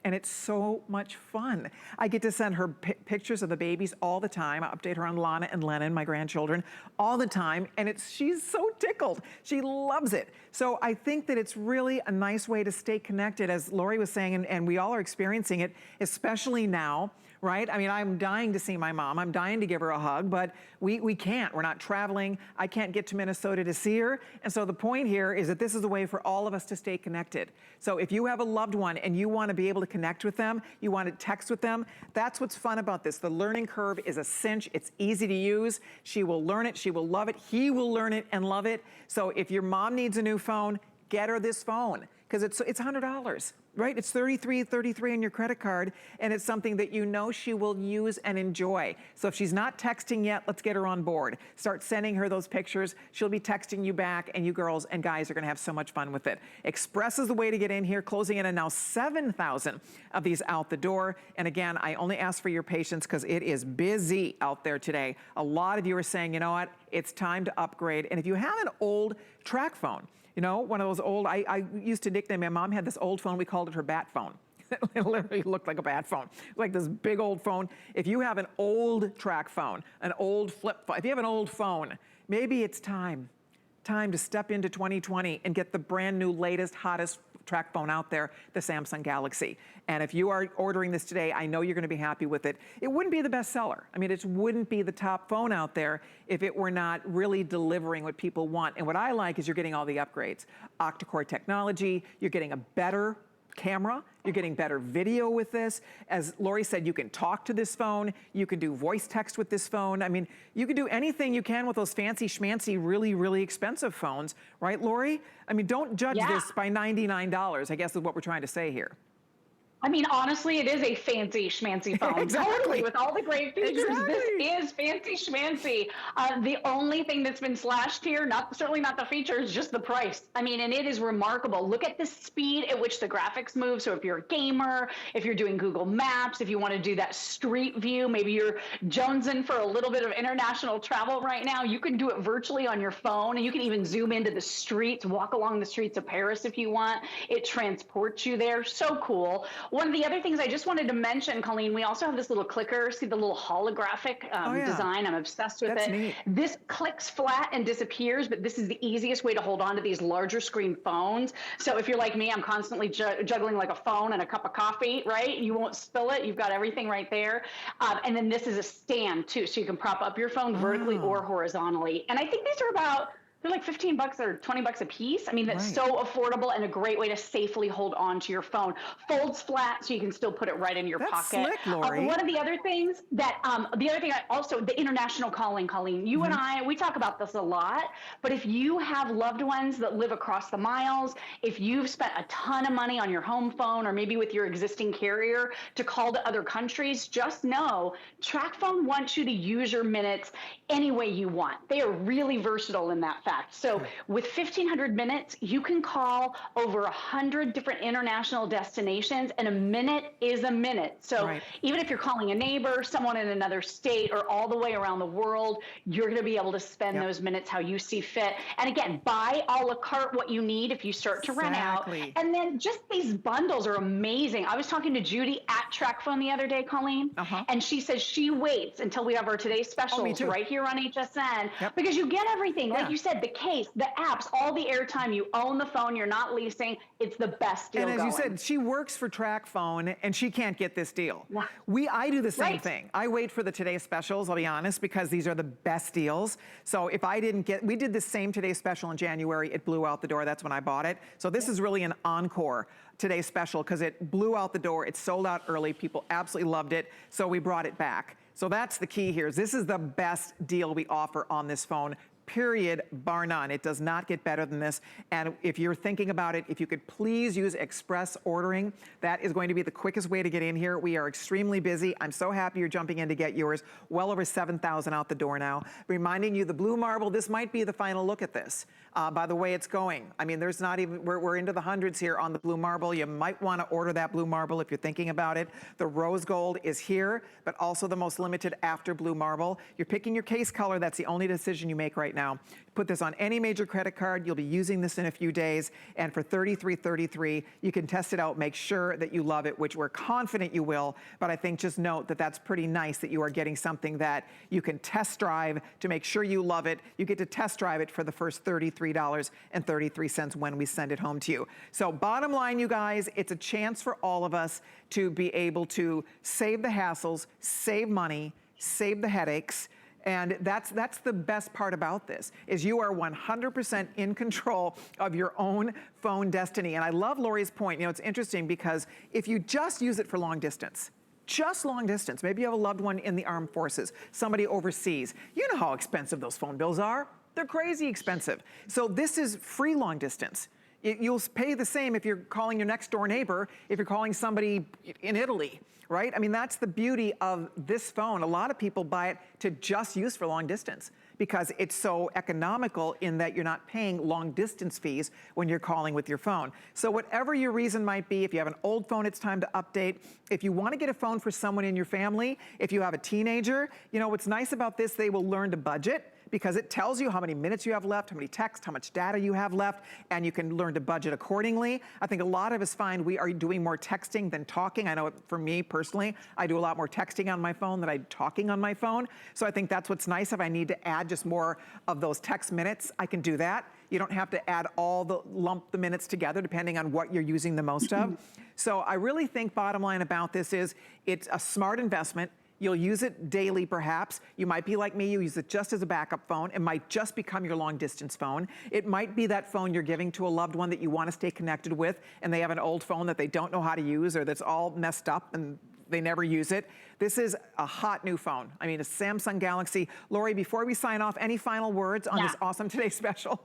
And it's so much fun. I get to send her pictures of the babies all the time. I update her on Lana and Lennon, my grandchildren, all the time. And she's so tickled. She loves it. So I think that it's really a nice way to stay connected, as Lori was saying, and we all are experiencing it, especially now, right? I mean, I'm dying to see my mom. I'm dying to give her a hug, but we can't. We're not traveling. I can't get to Minnesota to see her. And so the point here is that this is a way for all of us to stay connected. So if you have a loved one and you want to be able to connect with them, you want to text with them, that's what's fun about this. The learning curve is a cinch. It's easy to use. She will learn it. She will love it. He will learn it and love it. So if your mom needs a new phone, get her this phone, because it's $100. Right? It's $33 on your credit card, and it's something that you know she will use and enjoy. So if she's not texting yet, let's get her on board. Start sending her those pictures. She'll be texting you back, and you girls and guys are gonna have so much fun with it. Express is the way to get in here, closing in on now 7,000 of these out the door. And again, I only ask for your patience because it is busy out there today. A lot of you are saying, you know what, it's time to upgrade. And if you have an old track phone, you know, one of those old, I used to nickname, my mom had this old phone, we called it her bat phone. It literally looked like a bat phone, like this big old phone. If you have an old track phone, an old flip phone, if you have an old phone, maybe it's time to step into 2020 and get the brand new, latest, hottest track phone out there, the Samsung Galaxy. And if you are ordering this today, I know you're gonna be happy with it. It wouldn't be the best seller. I mean, it wouldn't be the top phone out there if it were not really delivering what people want. And what I like is you're getting all the upgrades. Octa-core technology, you're getting a better camera, you're getting better video with this. As Lori said, you can talk to this phone, you can do voice text with this phone. I mean, you can do anything you can with those fancy schmancy, really expensive phones, right, Lori? I mean, don't judge this by $99, I guess is what we're trying to say here.
I mean, honestly, it is a fancy schmancy phone.
Exactly.
Totally, with all the great features,
Exactly.
This is fancy schmancy. The only thing that's been slashed here, certainly not the features, just the price. I mean, and it is remarkable. Look at the speed at which the graphics move. So if you're a gamer, if you're doing Google Maps, if you want to do that street view, maybe you're jonesing for a little bit of international travel right now, you can do it virtually on your phone, and you can even zoom into the streets, walk along the streets of Paris if you want. It transports you there. So cool. One of the other things I just wanted to mention, Colleen, we also have this little clicker. See the little holographic design? I'm obsessed with it.
Neat.
This clicks flat and disappears, but this is the easiest way to hold on to these larger screen phones. So if you're like me, I'm constantly juggling like a phone and a cup of coffee, right? You won't spill it. You've got everything right there. And then this is a stand too, so you can prop up your phone vertically or horizontally. And I think these are about, they're like $15 or $20 a piece. I mean, that's so affordable and a great way to safely hold on to your phone. Folds flat so you can still put it right in your pocket.
Slick, Lori.
One of the other things that, the international calling, Colleen, you and I, we talk about this a lot, but if you have loved ones that live across the miles, if you've spent a ton of money on your home phone or maybe with your existing carrier to call to other countries, just know TracFone wants you to use your minutes any way you want. They are really versatile in that fact. So with 1,500 minutes, you can call over 100 different international destinations, and a minute is a minute. So even if you're calling a neighbor, someone in another state, or all the way around the world, you're going to be able to spend those minutes how you see fit. And again, buy a la carte what you need if you start to rent out. And then just these bundles are amazing. I was talking to Judy at TracFone the other day, Colleen, and she says she waits until we have our today's specials right here on HSN because you get everything. Like you said, the case, the apps, all the airtime. You own the phone. You're not leasing. It's the best deal.
And as
going.
you said, she works for TracFone, and she can't get this deal. I do the same thing. I wait for the Today Specials, I'll be honest, because these are the best deals. So if I didn't get, we did the same Today Special in January. It blew out the door. That's when I bought it. So this is really an encore Today Special because it blew out the door. It sold out early. People absolutely loved it. So we brought it back. So that's the key here. This is the best deal we offer on this phone. Period, bar none. It does not get better than this. And if you're thinking about it, if you could please use express ordering, that is going to be the quickest way to get in here. We are extremely busy. I'm so happy you're jumping in to get yours. Well over 7,000 out the door now. Reminding you, the blue marble, this might be the final look at this. By the way it's going. I mean, there's not even, we're into the hundreds here on the blue marble. You might want to order that blue marble if you're thinking about it. The rose gold is here, but also the most limited after blue marble. You're picking your case color. That's the only decision you make right now. Put this on any major credit card. You'll be using this in a few days. And for $33.33, you can test it out, make sure that you love it, which we're confident you will. But I think just note that that's pretty nice that you are getting something that you can test drive to make sure you love it. You get to test drive it for the first $33.33 when we send it home to you. So bottom line, you guys, it's a chance for all of us to be able to save the hassles, save money, save the headaches. And that's the best part about this, is you are 100% in control of your own phone destiny. And I love Lori's point. You know, it's interesting because if you just use it for long distance, just long distance, maybe you have a loved one in the armed forces, somebody overseas, you know how expensive those phone bills are. They're crazy expensive. So this is free long distance. You'll pay the same if you're calling your next door neighbor, if you're calling somebody in Italy, right? I mean, that's the beauty of this phone. A lot of people buy it to just use for long distance because it's so economical in that you're not paying long distance fees when you're calling with your phone. So whatever your reason might be, if you have an old phone, it's time to update. If you want to get a phone for someone in your family, if you have a teenager, you know, what's nice about this, they will learn to budget, because it tells you how many minutes you have left, how many texts, how much data you have left, and you can learn to budget accordingly. I think a lot of us find we are doing more texting than talking. I know for me personally, I do a lot more texting on my phone than I do talking on my phone. So I think that's what's nice. If I need to add just more of those text minutes, I can do that. You don't have to add lump the minutes together depending on what you're using the most of. So I really think bottom line about this is it's a smart investment. You'll use it daily, perhaps. You might be like me, you use it just as a backup phone. It might just become your long distance phone. It might be that phone you're giving to a loved one that you want to stay connected with, and they have an old phone that they don't know how to use or that's all messed up and they never use it. This is a hot new phone. I mean, a Samsung Galaxy. Lori, before we sign off, any final words on this awesome Today Special?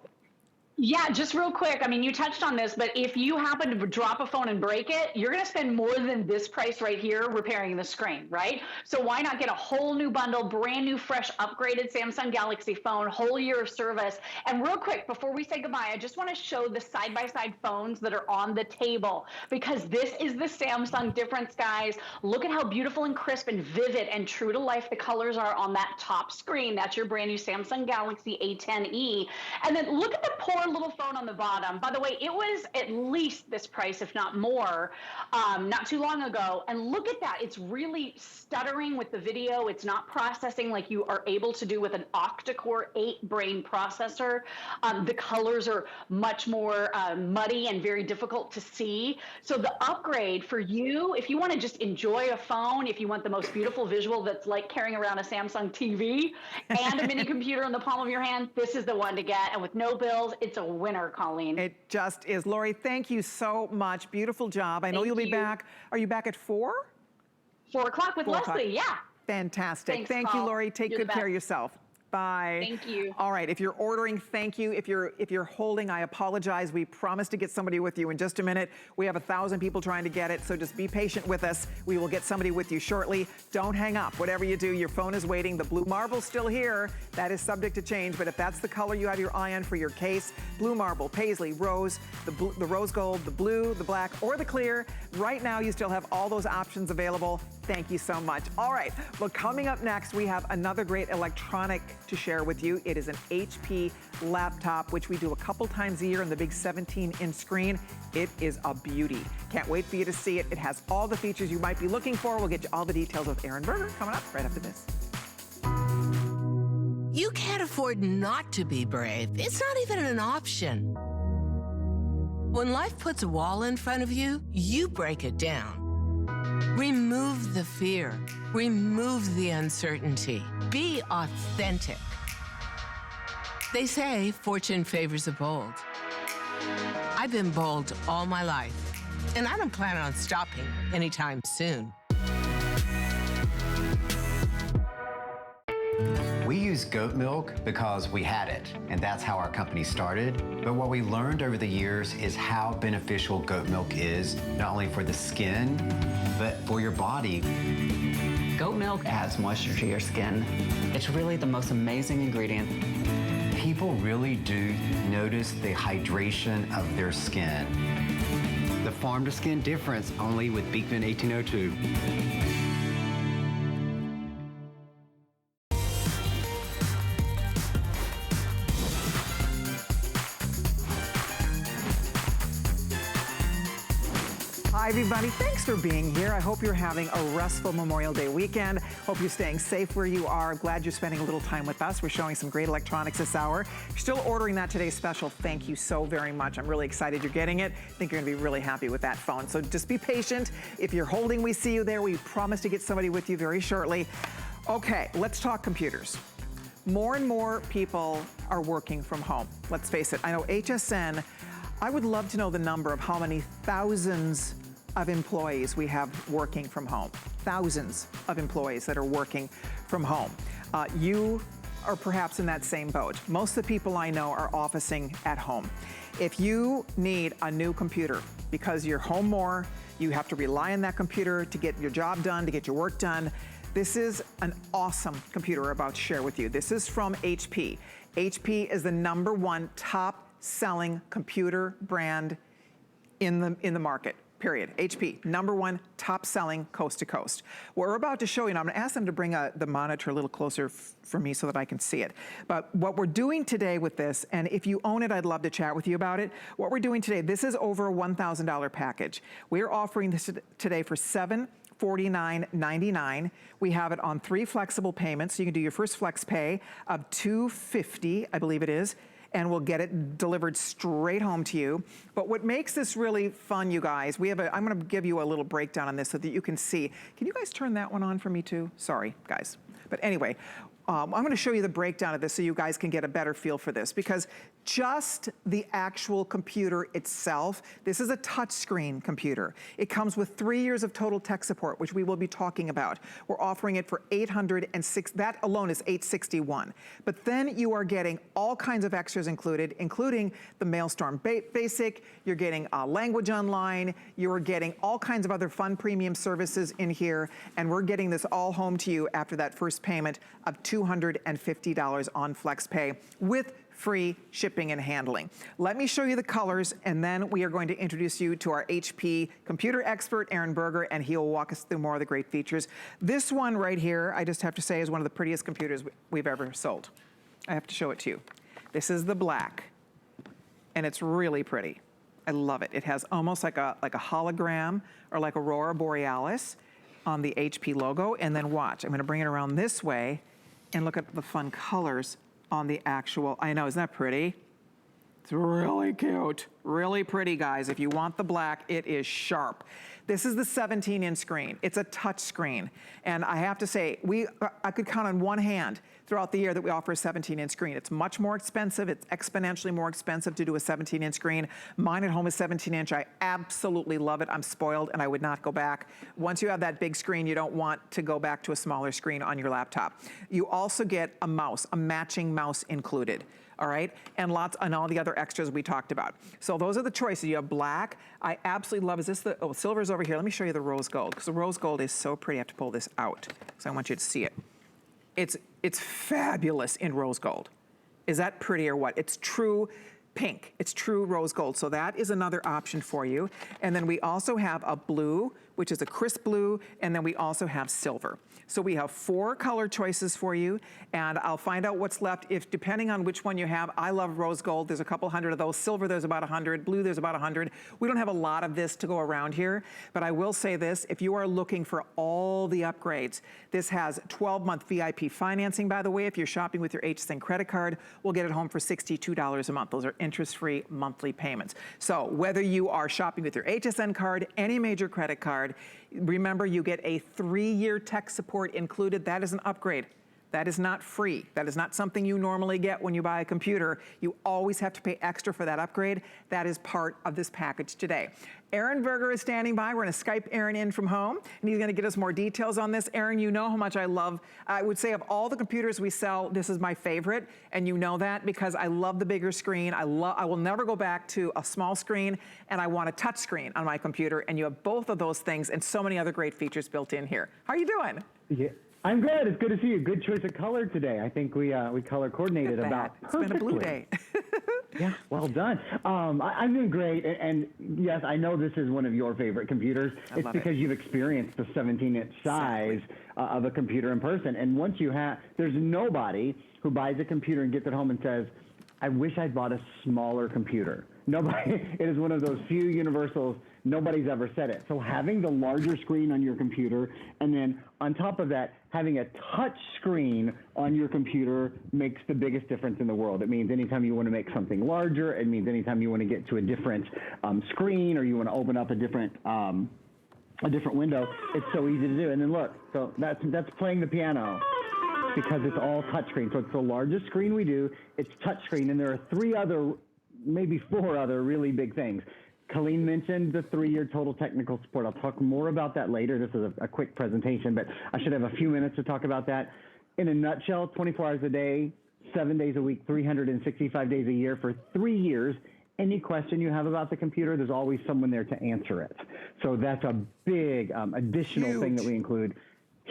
Yeah, just real quick. I mean, you touched on this, but if you happen to drop a phone and break it, you're going to spend more than this price right here repairing the screen, right? So why not get a whole new bundle, brand new, fresh, upgraded Samsung Galaxy phone, whole year of service. And real quick, before we say goodbye, I just want to show the side-by-side phones that are on the table, because this is the Samsung difference, guys. Look at how beautiful and crisp and vivid and true to life the colors are on that top screen. That's your brand new Samsung Galaxy A10e. And then look at the poor little phone on the bottom. By the way, it was at least this price, if not more, not too long ago. And look at that. It's really stuttering with the video. It's not processing like you are able to do with an octa-core 8-brain processor. The colors are much more muddy and very difficult to see. So the upgrade for you, if you want to just enjoy a phone, if you want the most beautiful visual that's like carrying around a Samsung TV and a mini computer in the palm of your hand, this is the one to get. And with no bills, it's a winner, Colleen.
It just is. Lori, thank you so much. Beautiful job. I know you'll be back. Are you back at 4?
4 o'clock with Leslie, yeah.
Fantastic.
Thanks,
thank you, Lori. Take good care of yourself. Bye.
Thank you.
All right, if you're ordering, thank you. If you're holding, I apologize. We promise to get somebody with you in just a minute. We have 1,000 people trying to get it, so just be patient with us. We will get somebody with you shortly. Don't hang up. Whatever you do, your phone is waiting. The blue marble's still here. That is subject to change, but if that's the color you have your eye on for your case, blue marble, paisley, rose, the rose gold, the blue, the black, or the clear, right now you still have all those options available. Thank you so much. All right, well, coming up next, we have another great electronic to share with you. It is an HP laptop, which we do a couple times a year on the big 17-inch screen. It is a beauty. Can't wait for you to see it. It has all the features you might be looking for. We'll get you all the details with Aaron Berger coming up right after this.
You can't afford not to be brave. It's not even an option. When life puts a wall in front of you, you break it down. Remove the fear. Remove the uncertainty. Be authentic. They say fortune favors the bold. I've been bold all my life, and I don't plan on stopping anytime soon.
use goat milk because we had it, and that's how our company started. But what we learned over the years is how beneficial goat milk is, not only for the skin, but for your body.
Goat milk adds moisture to your skin. It's really the most amazing ingredient.
People really do notice the hydration of their skin. The farm-to-skin difference only with Beekman 1802.
Hi, everybody. Thanks for being here. I hope you're having a restful Memorial Day weekend. Hope you're staying safe where you are. Glad you're spending a little time with us. We're showing some great electronics this hour. If you're still ordering that today's special, thank you so very much. I'm really excited you're getting it. I think you're going to be really happy with that phone. So just be patient. If you're holding, we see you there. We promise to get somebody with you very shortly. Okay, let's talk computers. More and more people are working from home. Let's face it. I know HSN, I would love to know the number of how many thousands of employees we have working from home. Thousands of employees that are working from home. You are perhaps in that same boat. Most of the people I know are officing at home. If you need a new computer because you're home more, you have to rely on that computer to get your job done, to get your work done, this is an awesome computer we're about to share with you. This is from HP. HP is the #1 top selling computer brand in the market. Period. HP, #1 top selling coast to coast. What we're about to show you, and I'm gonna ask them to bring the monitor a little closer for me so that I can see it. But what we're doing today with this, and if you own it, I'd love to chat with you about it. What we're doing today, this is over a $1,000 package. We're offering this today for $749.99. We have it on 3 flexible payments. So you can do your first flex pay of $250, I believe it is, and we'll get it delivered straight home to you. But what makes this really fun, you guys, I'm gonna give you a little breakdown on this so that you can see. Can you guys turn that one on for me too? Sorry, guys. But anyway, I'm gonna show you the breakdown of this so you guys can get a better feel for this, because just the actual computer itself, this is a touchscreen computer. It comes with 3 years of total tech support, which we will be talking about. We're offering it for $806, that alone is $861. But then you are getting all kinds of extras included, including the Mailstorm Basic, you're getting Language Online, you're getting all kinds of other fun premium services in here, and we're getting this all home to you after that first payment of $250 on FlexPay with free shipping and handling. Let me show you the colors, and then we are going to introduce you to our HP computer expert, Aaron Berger, and he will walk us through more of the great features. This one right here, I just have to say, is one of the prettiest computers we've ever sold. I have to show it to you. This is the black, and it's really pretty. I love it. It has almost like a hologram or like Aurora Borealis on the HP logo, and then watch. I'm gonna bring it around this way and look at the fun colors on the actual, I know, isn't that pretty? It's really cute, really pretty, guys. If you want the black, it is sharp. This is the 17-inch screen. It's a touch screen. And I have to say, I could count on one hand throughout the year that we offer a 17-inch screen. It's much more expensive. It's exponentially more expensive to do a 17-inch screen. Mine at home is 17-inch. I absolutely love it. I'm spoiled, and I would not go back. Once you have that big screen, you don't want to go back to a smaller screen on your laptop. You also get a mouse, a matching mouse included. All right, and all the other extras we talked about. So those are the choices. You have black. I absolutely love, silver's over here. Let me show you the rose gold, because the rose gold is so pretty. I have to pull this out, so I want you to see it. It's fabulous in rose gold. Is that pretty or what? It's true pink. It's true rose gold. So that is another option for you. And then we also have a blue, which is a crisp blue, and then we also have silver. So we have 4 color choices for you, and I'll find out what's left depending on which one you have. I love rose gold. There's a couple hundred of those. Silver, there's about 100. Blue, there's about 100. We don't have a lot of this to go around here, but I will say this, if you are looking for all the upgrades, this has 12-month VIP financing, by the way. If you're shopping with your Hsn credit card, we'll get it home for $62 a month. Those are interest-free monthly payments. So whether you are shopping with your Hsn card, any major credit card, remember you get a 3-year tech support included. That is an upgrade That is not free. That is not something you normally get when you buy a computer. You always have to pay extra for that upgrade. That is part of this package today. Aaron Berger is standing by. We're gonna Skype Aaron in from home, and he's gonna get us more details on this. Aaron, you know how much I love, I would say of all the computers we sell, this is my favorite, and you know that because I love the bigger screen. I will never go back to a small screen, and I want a touch screen on my computer, and you have both of those things and so many other great features built in here. How are you doing?
Yeah, I'm good. It's good to see you. Good choice of color today. I think we color coordinated about perfectly.
It's been a blue day.
Yeah, well done. I'm doing great, and yes, I know this is one of your favorite computers. It's because you've experienced the 17-inch size of a computer in person, and once you have, there's nobody who buys a computer and gets it home and says, I wish I'd bought a smaller computer. Nobody, it is one of those few universals, nobody's ever said it. So having the larger screen on your computer, and then on top of that, having a touch screen on your computer makes the biggest difference in the world. It means anytime you want to make something larger, it means anytime you want to get to a different screen, or you want to open up a different window, it's so easy to do. And then look, so that's playing the piano, because it's all touchscreen. So it's the largest screen we do. It's touchscreen, and there are maybe four other really big things. Colleen mentioned the 3-year total technical support. I'll talk more about that later. This is a quick presentation, but I should have a few minutes to talk about that. In a nutshell, 24 hours a day, 7 days a week, 365 days a year for 3 years. Any question you have about the computer, there's always someone there to answer it. So that's a big additional thing that we include.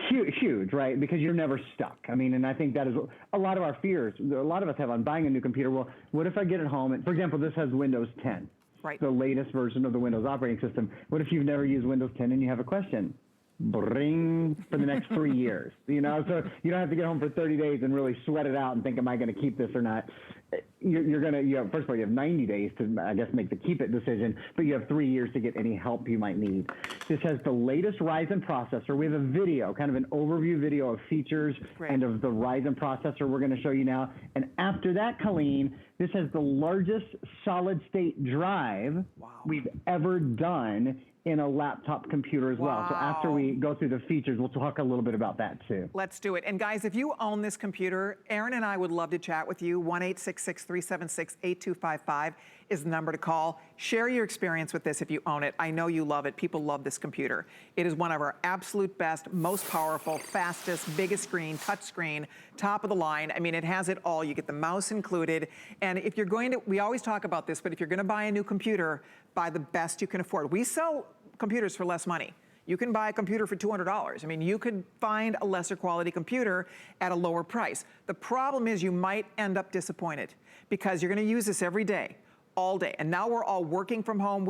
Huge, right? Because you're never stuck. I mean, and I think that is a lot of our fears. A lot of us have on buying a new computer. Well, what if I get it home? And for example, this has Windows 10, the latest version of the Windows operating system. What if you've never used Windows 10 and you have a question? Bring for the next 3 years, you know, so you don't have to get home for 30 days and really sweat it out and think, am I going to keep this or not? First of all, you have 90 days to, I guess, make the keep it decision, but you have 3 years to get any help you might need. This has the latest Ryzen processor. We have a video, kind of an overview video of features and of the Ryzen processor we're going to show you now. And after that, Colleen, this has the largest solid state drive we've ever done in a laptop computer as well. So after we go through the features, we'll talk a little bit about that too.
Let's do it. And guys, if you own this computer, Aaron and I would love to chat with you. 1-866-376-8255 is the number to call. Share your experience with this if you own it. I know you love it. People love this computer. It is one of our absolute best, most powerful, fastest, biggest screen, touch screen, top of the line. I mean, it has it all. You get the mouse included. And if you're going to, we always talk about this, but if you're going to buy a new computer, buy the best you can afford. We sell computers for less money. You can buy a computer for $200. I mean, you could find a lesser quality computer at a lower price. The problem is you might end up disappointed because you're going to use this every day, all day. And now we're all working from home.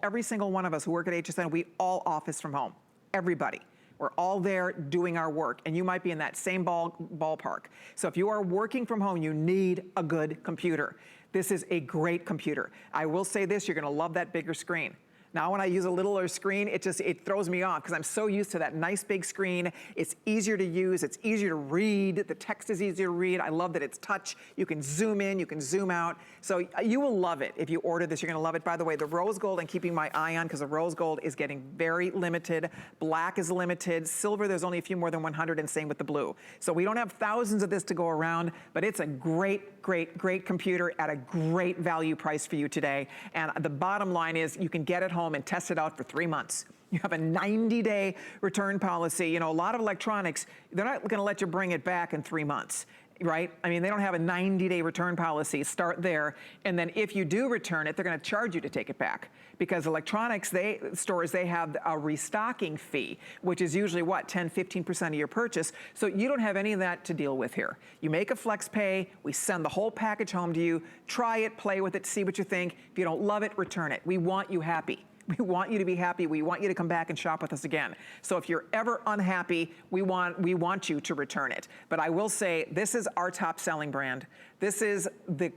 Every single one of us who work at HSN, we all office from home. Everybody. We're all there doing our work, and you might be in that same ballpark. So if you are working from home, you need a good computer. This is a great computer. I will say this, you're gonna love that bigger screen. Now when I use a littler screen, it throws me off because I'm so used to that nice big screen. It's easier to use, it's easier to read, the text is easier to read. I love that it's touch. You can zoom in, you can zoom out. So you will love it. If you order this, you're gonna love it. By the way, the rose gold, I'm keeping my eye on because the rose gold is getting very limited. Black is limited. Silver, there's only a few more than 100, and same with the blue. So we don't have thousands of this to go around, but it's a great, great, great computer at a great value price for you today. And the bottom line is you can get it home and test it out for 3 months. You have a 90-day return policy. You know, a lot of electronics, they're not gonna let you bring it back in 3 months, right? I mean, they don't have a 90-day return policy. Start there. And then if you do return it, they're gonna charge you to take it back. Because electronics stores, they have a restocking fee, which is usually what, 10, 15% of your purchase. So you don't have any of that to deal with here. You make a flex pay, we send the whole package home to you, try it, play with it, see what you think. If you don't love it, return it. We want you happy. We want you to be happy. We want you to come back and shop with us again. So if you're ever unhappy, we want you to return it. But I will say, this is our top selling brand. This is the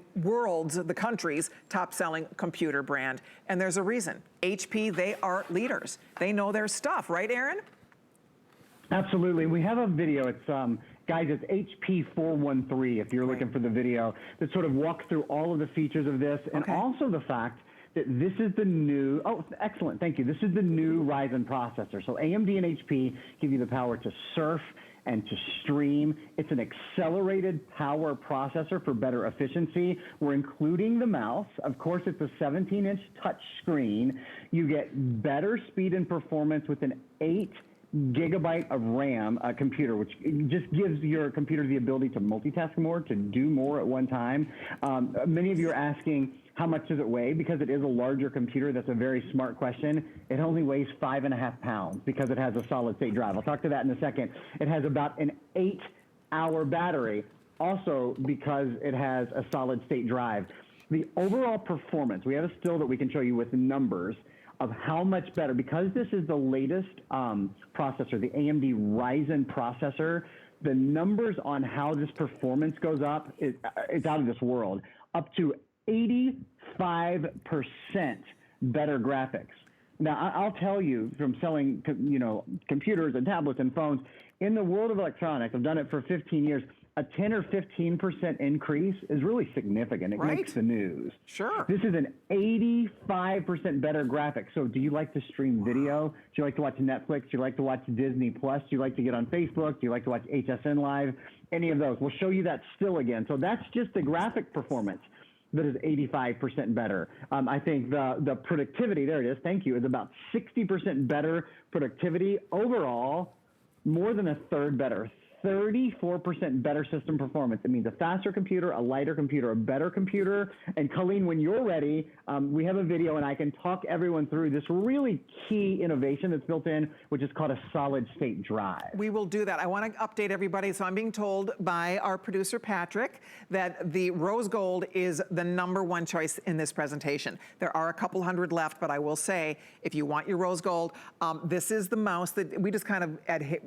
country's top selling computer brand. And there's a reason. HP, they are leaders. They know their stuff, right, Aaron?
Absolutely. We have a video. It's guys, it's HP 413 if you're looking for the video that sort of walks through all of the features of this, and also the fact that this is the new, excellent, thank you. This is the new Ryzen processor. So AMD and HP give you the power to surf and to stream. It's an accelerated power processor for better efficiency. We're including the mouse. Of course, it's a 17-inch touch screen. You get better speed and performance with an 8 gigabyte of RAM computer, which just gives your computer the ability to multitask more, to do more at one time. Many of you are asking, how much does it weigh? Because it is a larger computer. That's a very smart question. It only weighs 5.5 pounds because it has a solid state drive. I'll talk to that in a second. It has about an 8-hour battery, also because it has a solid state drive. The overall performance, we have a still that we can show you with numbers of how much better, because this is the latest processor, the AMD Ryzen processor, the numbers on how this performance goes up, it's out of this world. Up to 85% better graphics. Now, I'll tell you from selling, computers and tablets and phones, in the world of electronics, I've done it for 15 years, a 10 or 15% increase is really significant. It makes the news.
Sure.
This is an 85% better graphic. So do you like to stream video? Do you like to watch Netflix? Do you like to watch Disney Plus? Do you like to get on Facebook? Do you like to watch HSN Live? Any of those. We'll show you that still again. So that's just the graphic performance that is 85% better. I think the productivity, there it is, thank you, is about 60% better productivity. Overall, more than a third better. 34% better system performance. It means a faster computer, a lighter computer, a better computer. And Colleen, when you're ready, we have a video and I can talk everyone through this really key innovation that's built in, which is called a solid state drive.
We will do that. I want to update everybody. So I'm being told by our producer, Patrick, that the rose gold is the #1 choice in this presentation. There are a couple hundred left, but I will say, if you want your rose gold, this is the mouse that we just kind of,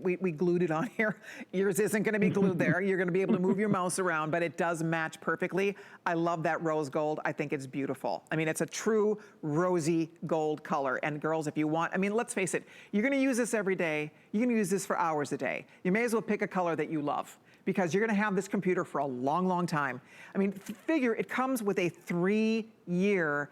we glued it on here. Yours isn't going to be glued there. You're going to be able to move your mouse around, but it does match perfectly. I love that rose gold. I think it's beautiful. I mean, it's a true rosy gold color. And girls, if you want, I mean, let's face it, you're going to use this every day. You're going to use this for hours a day. You may as well pick a color that you love, because you're going to have this computer for a long, long time. I mean, figure it comes with a 3-year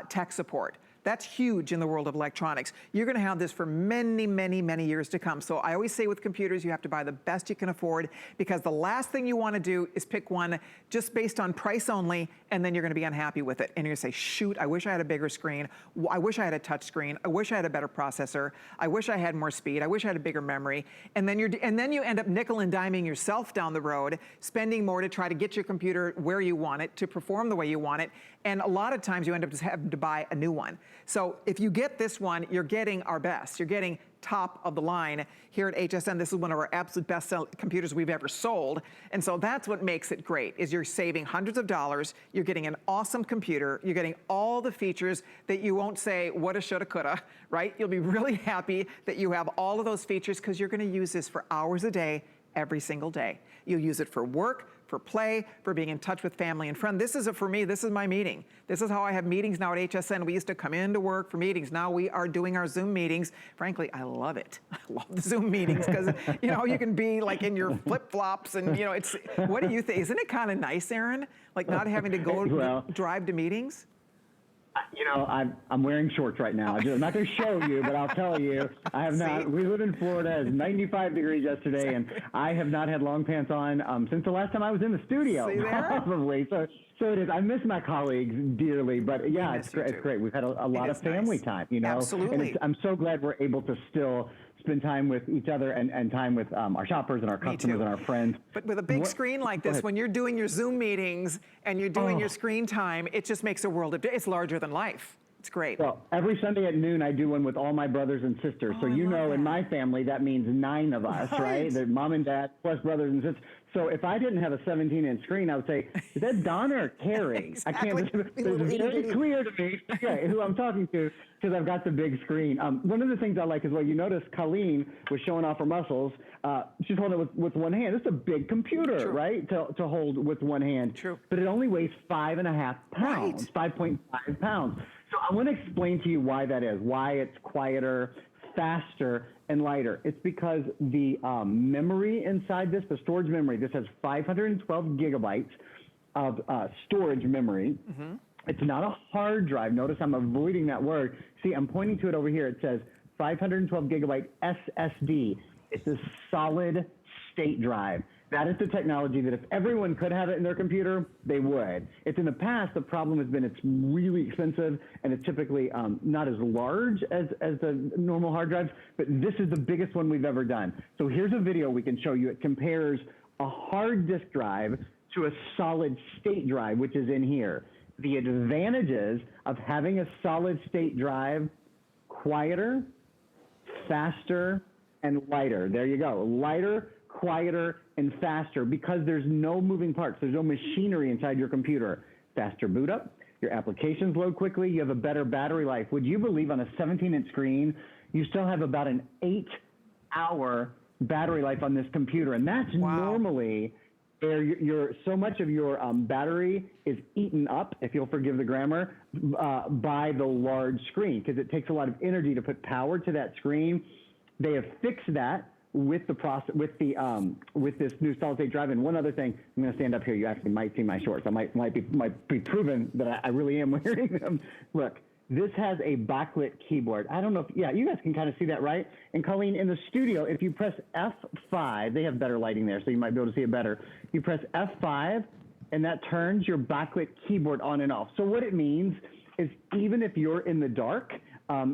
tech support. That's huge in the world of electronics. You're gonna have this for many, many, many years to come. So I always say with computers, you have to buy the best you can afford, because the last thing you wanna do is pick one just based on price only, and then you're gonna be unhappy with it. And you're gonna say, shoot, I wish I had a bigger screen. I wish I had a touch screen. I wish I had a better processor. I wish I had more speed. I wish I had a bigger memory. And then you end up nickel and diming yourself down the road, spending more to try to get your computer where you want it, to perform the way you want it. And a lot of times you end up just having to buy a new one. So if you get this one, you're getting our best. You're getting top of the line here at HSN. This is one of our absolute best computers we've ever sold. And so that's what makes it great, is you're saving hundreds of dollars. You're getting an awesome computer. You're getting all the features that you won't say, woulda, shoulda, coulda, right? You'll be really happy that you have all of those features, because you're gonna use this for hours a day, every single day. You'll use it for work, for play, for being in touch with family and friends. This is for me, this is my meeting. This is how I have meetings now at HSN. We used to come into work for meetings. Now we are doing our Zoom meetings. Frankly, I love it. I love the Zoom meetings, because you can be like in your flip-flops and it's, what do you think? Isn't it kind of nice, Aaron? Like not having to go drive to meetings?
I'm wearing shorts right now. I'm not going to show you, but I'll tell you, I have not. We live in Florida. It's 95 degrees yesterday, and I have not had long pants on since the last time I was in the studio, probably. So it is. I miss my colleagues dearly, but yeah, it's great. We've had a lot of family time,
Absolutely.
And I'm so glad we're able to still spend time with each other and time with our shoppers and our customers and our friends.
But with a big screen like this, when you're doing your Zoom meetings and you're doing your screen time, it just makes a world of difference. It's larger than life. It's great.
Well, every Sunday at noon, I do one with all my brothers and sisters. So in my family, that means 9 of us, right? The mom and dad plus brothers and sisters. So if I didn't have a 17-inch screen, I would say, is that Donna or Carrie?
Exactly.
I can't. It's very clear to me who I'm talking to, because I've got the big screen. One of the things I like is, you notice Colleen was showing off her muscles. She's holding it with one hand. It's a big computer, right, to hold with one hand.
True.
But it only weighs 5.5 pounds, 5.5 pounds. So I want to explain to you why that is, why it's quieter, faster, and lighter. It's because the memory inside this, the storage memory, this has 512 gigabytes of storage memory. Mm-hmm. It's not a hard drive. Notice I'm avoiding that word. See, I'm pointing to it over here. It says 512 gigabyte SSD. It's a solid state drive. That is the technology that if everyone could have it in their computer, they would. It's in the past, the problem has been it's really expensive and it's typically not as large as the normal hard drives, but this is the biggest one we've ever done. So here's a video we can show you. It compares a hard disk drive to a solid state drive, which is in here. The advantages of having a solid state drive: quieter, faster, and lighter. There you go. Lighter, quieter, and faster, because there's no moving parts. There's no machinery inside your computer. Faster boot up. Your applications load quickly. You have a better battery life. Would you believe on a 17-inch screen, you still have about an 8-hour battery life on this computer? And that's normally where so much of your battery is eaten up, if you'll forgive the grammar, by the large screen, because it takes a lot of energy to put power to that screen. They have fixed that with the process, with this new solid state drive. And one other thing, I'm going to stand up here. You actually might see my shorts. I might be proven that I really am wearing them. Look, this has a backlit keyboard. I don't know if, you guys can kind of see that, right? And Colleen, in the studio, if you press F5, they have better lighting there, so you might be able to see it better. You press F5, and that turns your backlit keyboard on and off. So what it means is even if you're in the dark,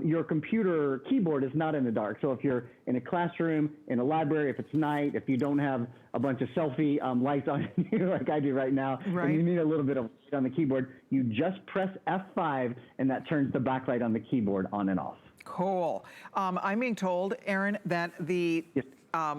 your computer keyboard is not in the dark. So if you're in a classroom, in a library, if it's night, if you don't have a bunch of selfie lights on you like I do right now, and you need a little bit of light on the keyboard, you just press F5 and that turns the backlight on the keyboard on and off.
Cool. I'm being told, Aaron, that the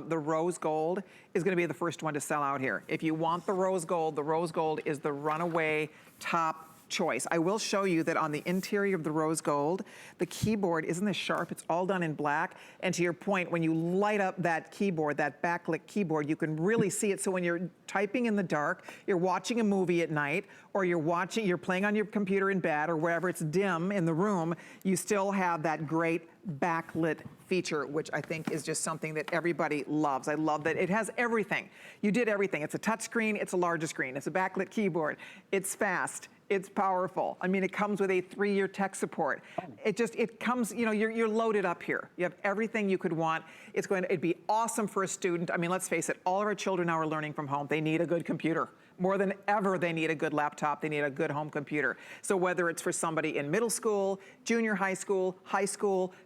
rose gold is going to be the first one to sell out here. If you want the rose gold is the runaway top choice. I will show you that on the interior of the rose gold, the keyboard isn't this sharp, it's all done in black. And to your point, when you light up that keyboard, that backlit keyboard, you can really see it. So when you're typing in the dark, you're watching a movie at night, or you're playing on your computer in bed, or wherever it's dim in the room, you still have that great backlit feature, which I think is just something that everybody loves. I love that it has everything. You did everything. It's a touch screen, it's a larger screen, it's a backlit keyboard, it's fast, it's powerful. I mean, it comes with a 3-year tech support. It comes, you're loaded up here. You have everything you could want. It'd be awesome for a student. I mean, let's face it, all of our children now are learning from home. They need a good computer. More than ever, they need a good laptop. They need a good home computer. So whether it's for somebody in middle school, junior high school,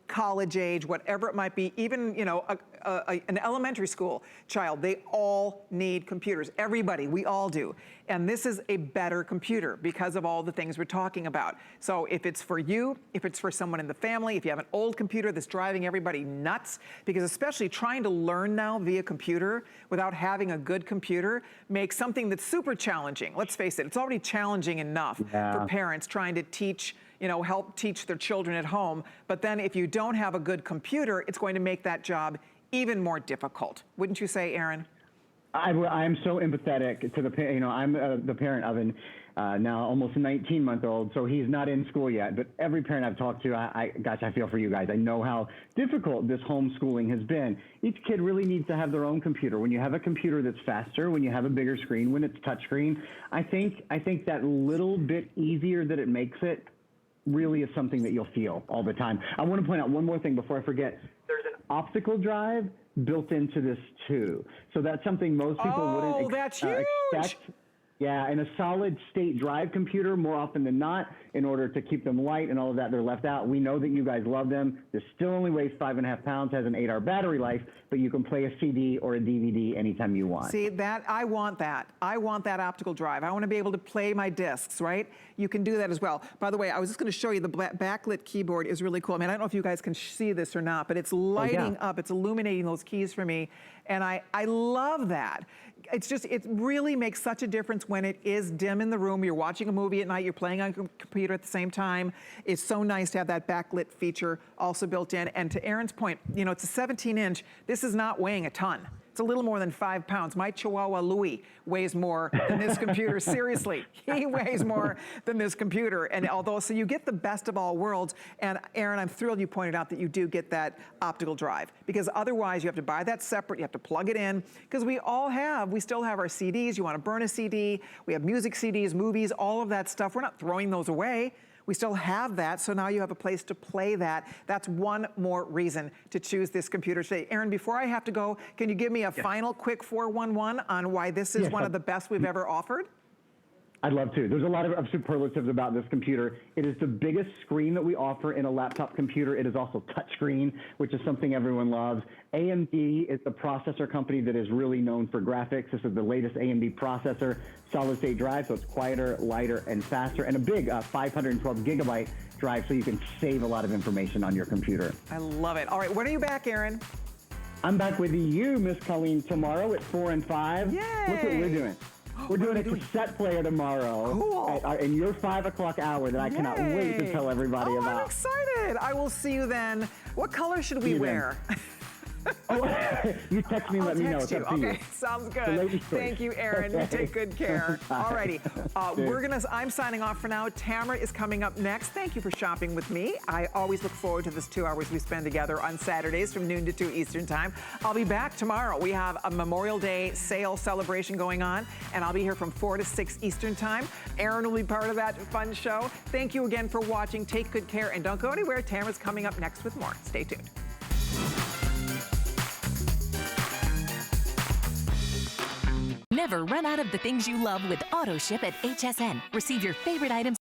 college age, whatever it might be, even, an elementary school child, they all need computers. Everybody, we all do. And this is a better computer because of all the things we're talking about. So if it's for you, if it's for someone in the family, if you have an old computer that's driving everybody nuts, because especially trying to learn now via computer without having a good computer makes something that's super challenging. Let's face it, it's already challenging enough for parents trying to teach, help teach their children at home. But then if you don't have a good computer, it's going to make that job even more difficult. Wouldn't you say, Aaron?
I'm so empathetic to the, I'm the parent of an now almost 19-month-old, so he's not in school yet. But every parent I've talked to, gosh, I feel for you guys. I know how difficult this homeschooling has been. Each kid really needs to have their own computer. When you have a computer that's faster, when you have a bigger screen, when it's touchscreen, I think that little bit easier that it makes it really is something that you'll feel all the time. I want to point out one more thing before I forget. There's an optical drive built into this too. So that's something most people wouldn't expect. Yeah, in a solid state drive computer, more often than not, in order to keep them light and all of that, they're left out. We know that you guys love them. This still only weighs 5.5 pounds, has an 8-hour battery life, but you can play a CD or a DVD anytime you want.
See, I want that. I want that optical drive. I want to be able to play my discs, right? You can do that as well. By the way, I was just going to show you the backlit keyboard is really cool. I mean, I don't know if you guys can see this or not, but it's lighting up. It's illuminating those keys for me. And I love that. It really makes such a difference when it is dim in the room. You're watching a movie at night, you're playing on your computer at the same time. It's so nice to have that backlit feature also built in. And to Aaron's point, it's a 17-inch. This is not weighing a ton. It's a little more than 5 pounds. My Chihuahua Louie weighs more than this computer. Seriously, he weighs more than this computer. And so you get the best of all worlds. And Aaron, I'm thrilled you pointed out that you do get that optical drive, because otherwise you have to buy that separate. You have to plug it in, because we still have our CDs. You want to burn a CD. We have music CDs, movies, all of that stuff. We're not throwing those away. We still have that, so now you have a place to play that. That's one more reason to choose this computer today. Aaron, before I have to go, can you give me a final quick 411 on why this is one of the best we've ever offered?
I'd love to. There's a lot of superlatives about this computer. It is the biggest screen that we offer in a laptop computer. It is also touchscreen, which is something everyone loves. AMD is the processor company that is really known for graphics. This is the latest AMD processor, solid state drive, so it's quieter, lighter, and faster, and a big 512 gigabyte drive, so you can save a lot of information on your computer.
I love it. All right, when are you back, Aaron?
I'm back with you, Miss Colleen, tomorrow at 4 and 5.
Yay!
Look what we're doing. We're doing a cassette player tomorrow.
Cool.
In your 5 o'clock hour that I cannot wait to tell everybody about.
I'm excited. I will see you then. What color should we wear?
You text me and let me know. It's up to you.
Okay, sounds good. Thank you, Aaron. You take good care. All righty. I'm signing off for now. Tamara is coming up next. Thank you for shopping with me. I always look forward to this 2 hours we spend together on Saturdays from noon to 2 Eastern time. I'll be back tomorrow. We have a Memorial Day sale celebration going on, and I'll be here from 4 to 6 Eastern time. Aaron will be part of that fun show. Thank you again for watching. Take good care, and don't go anywhere. Tamara's coming up next with more. Stay tuned.
Never run out of the things you love with AutoShip at HSN. Receive your favorite items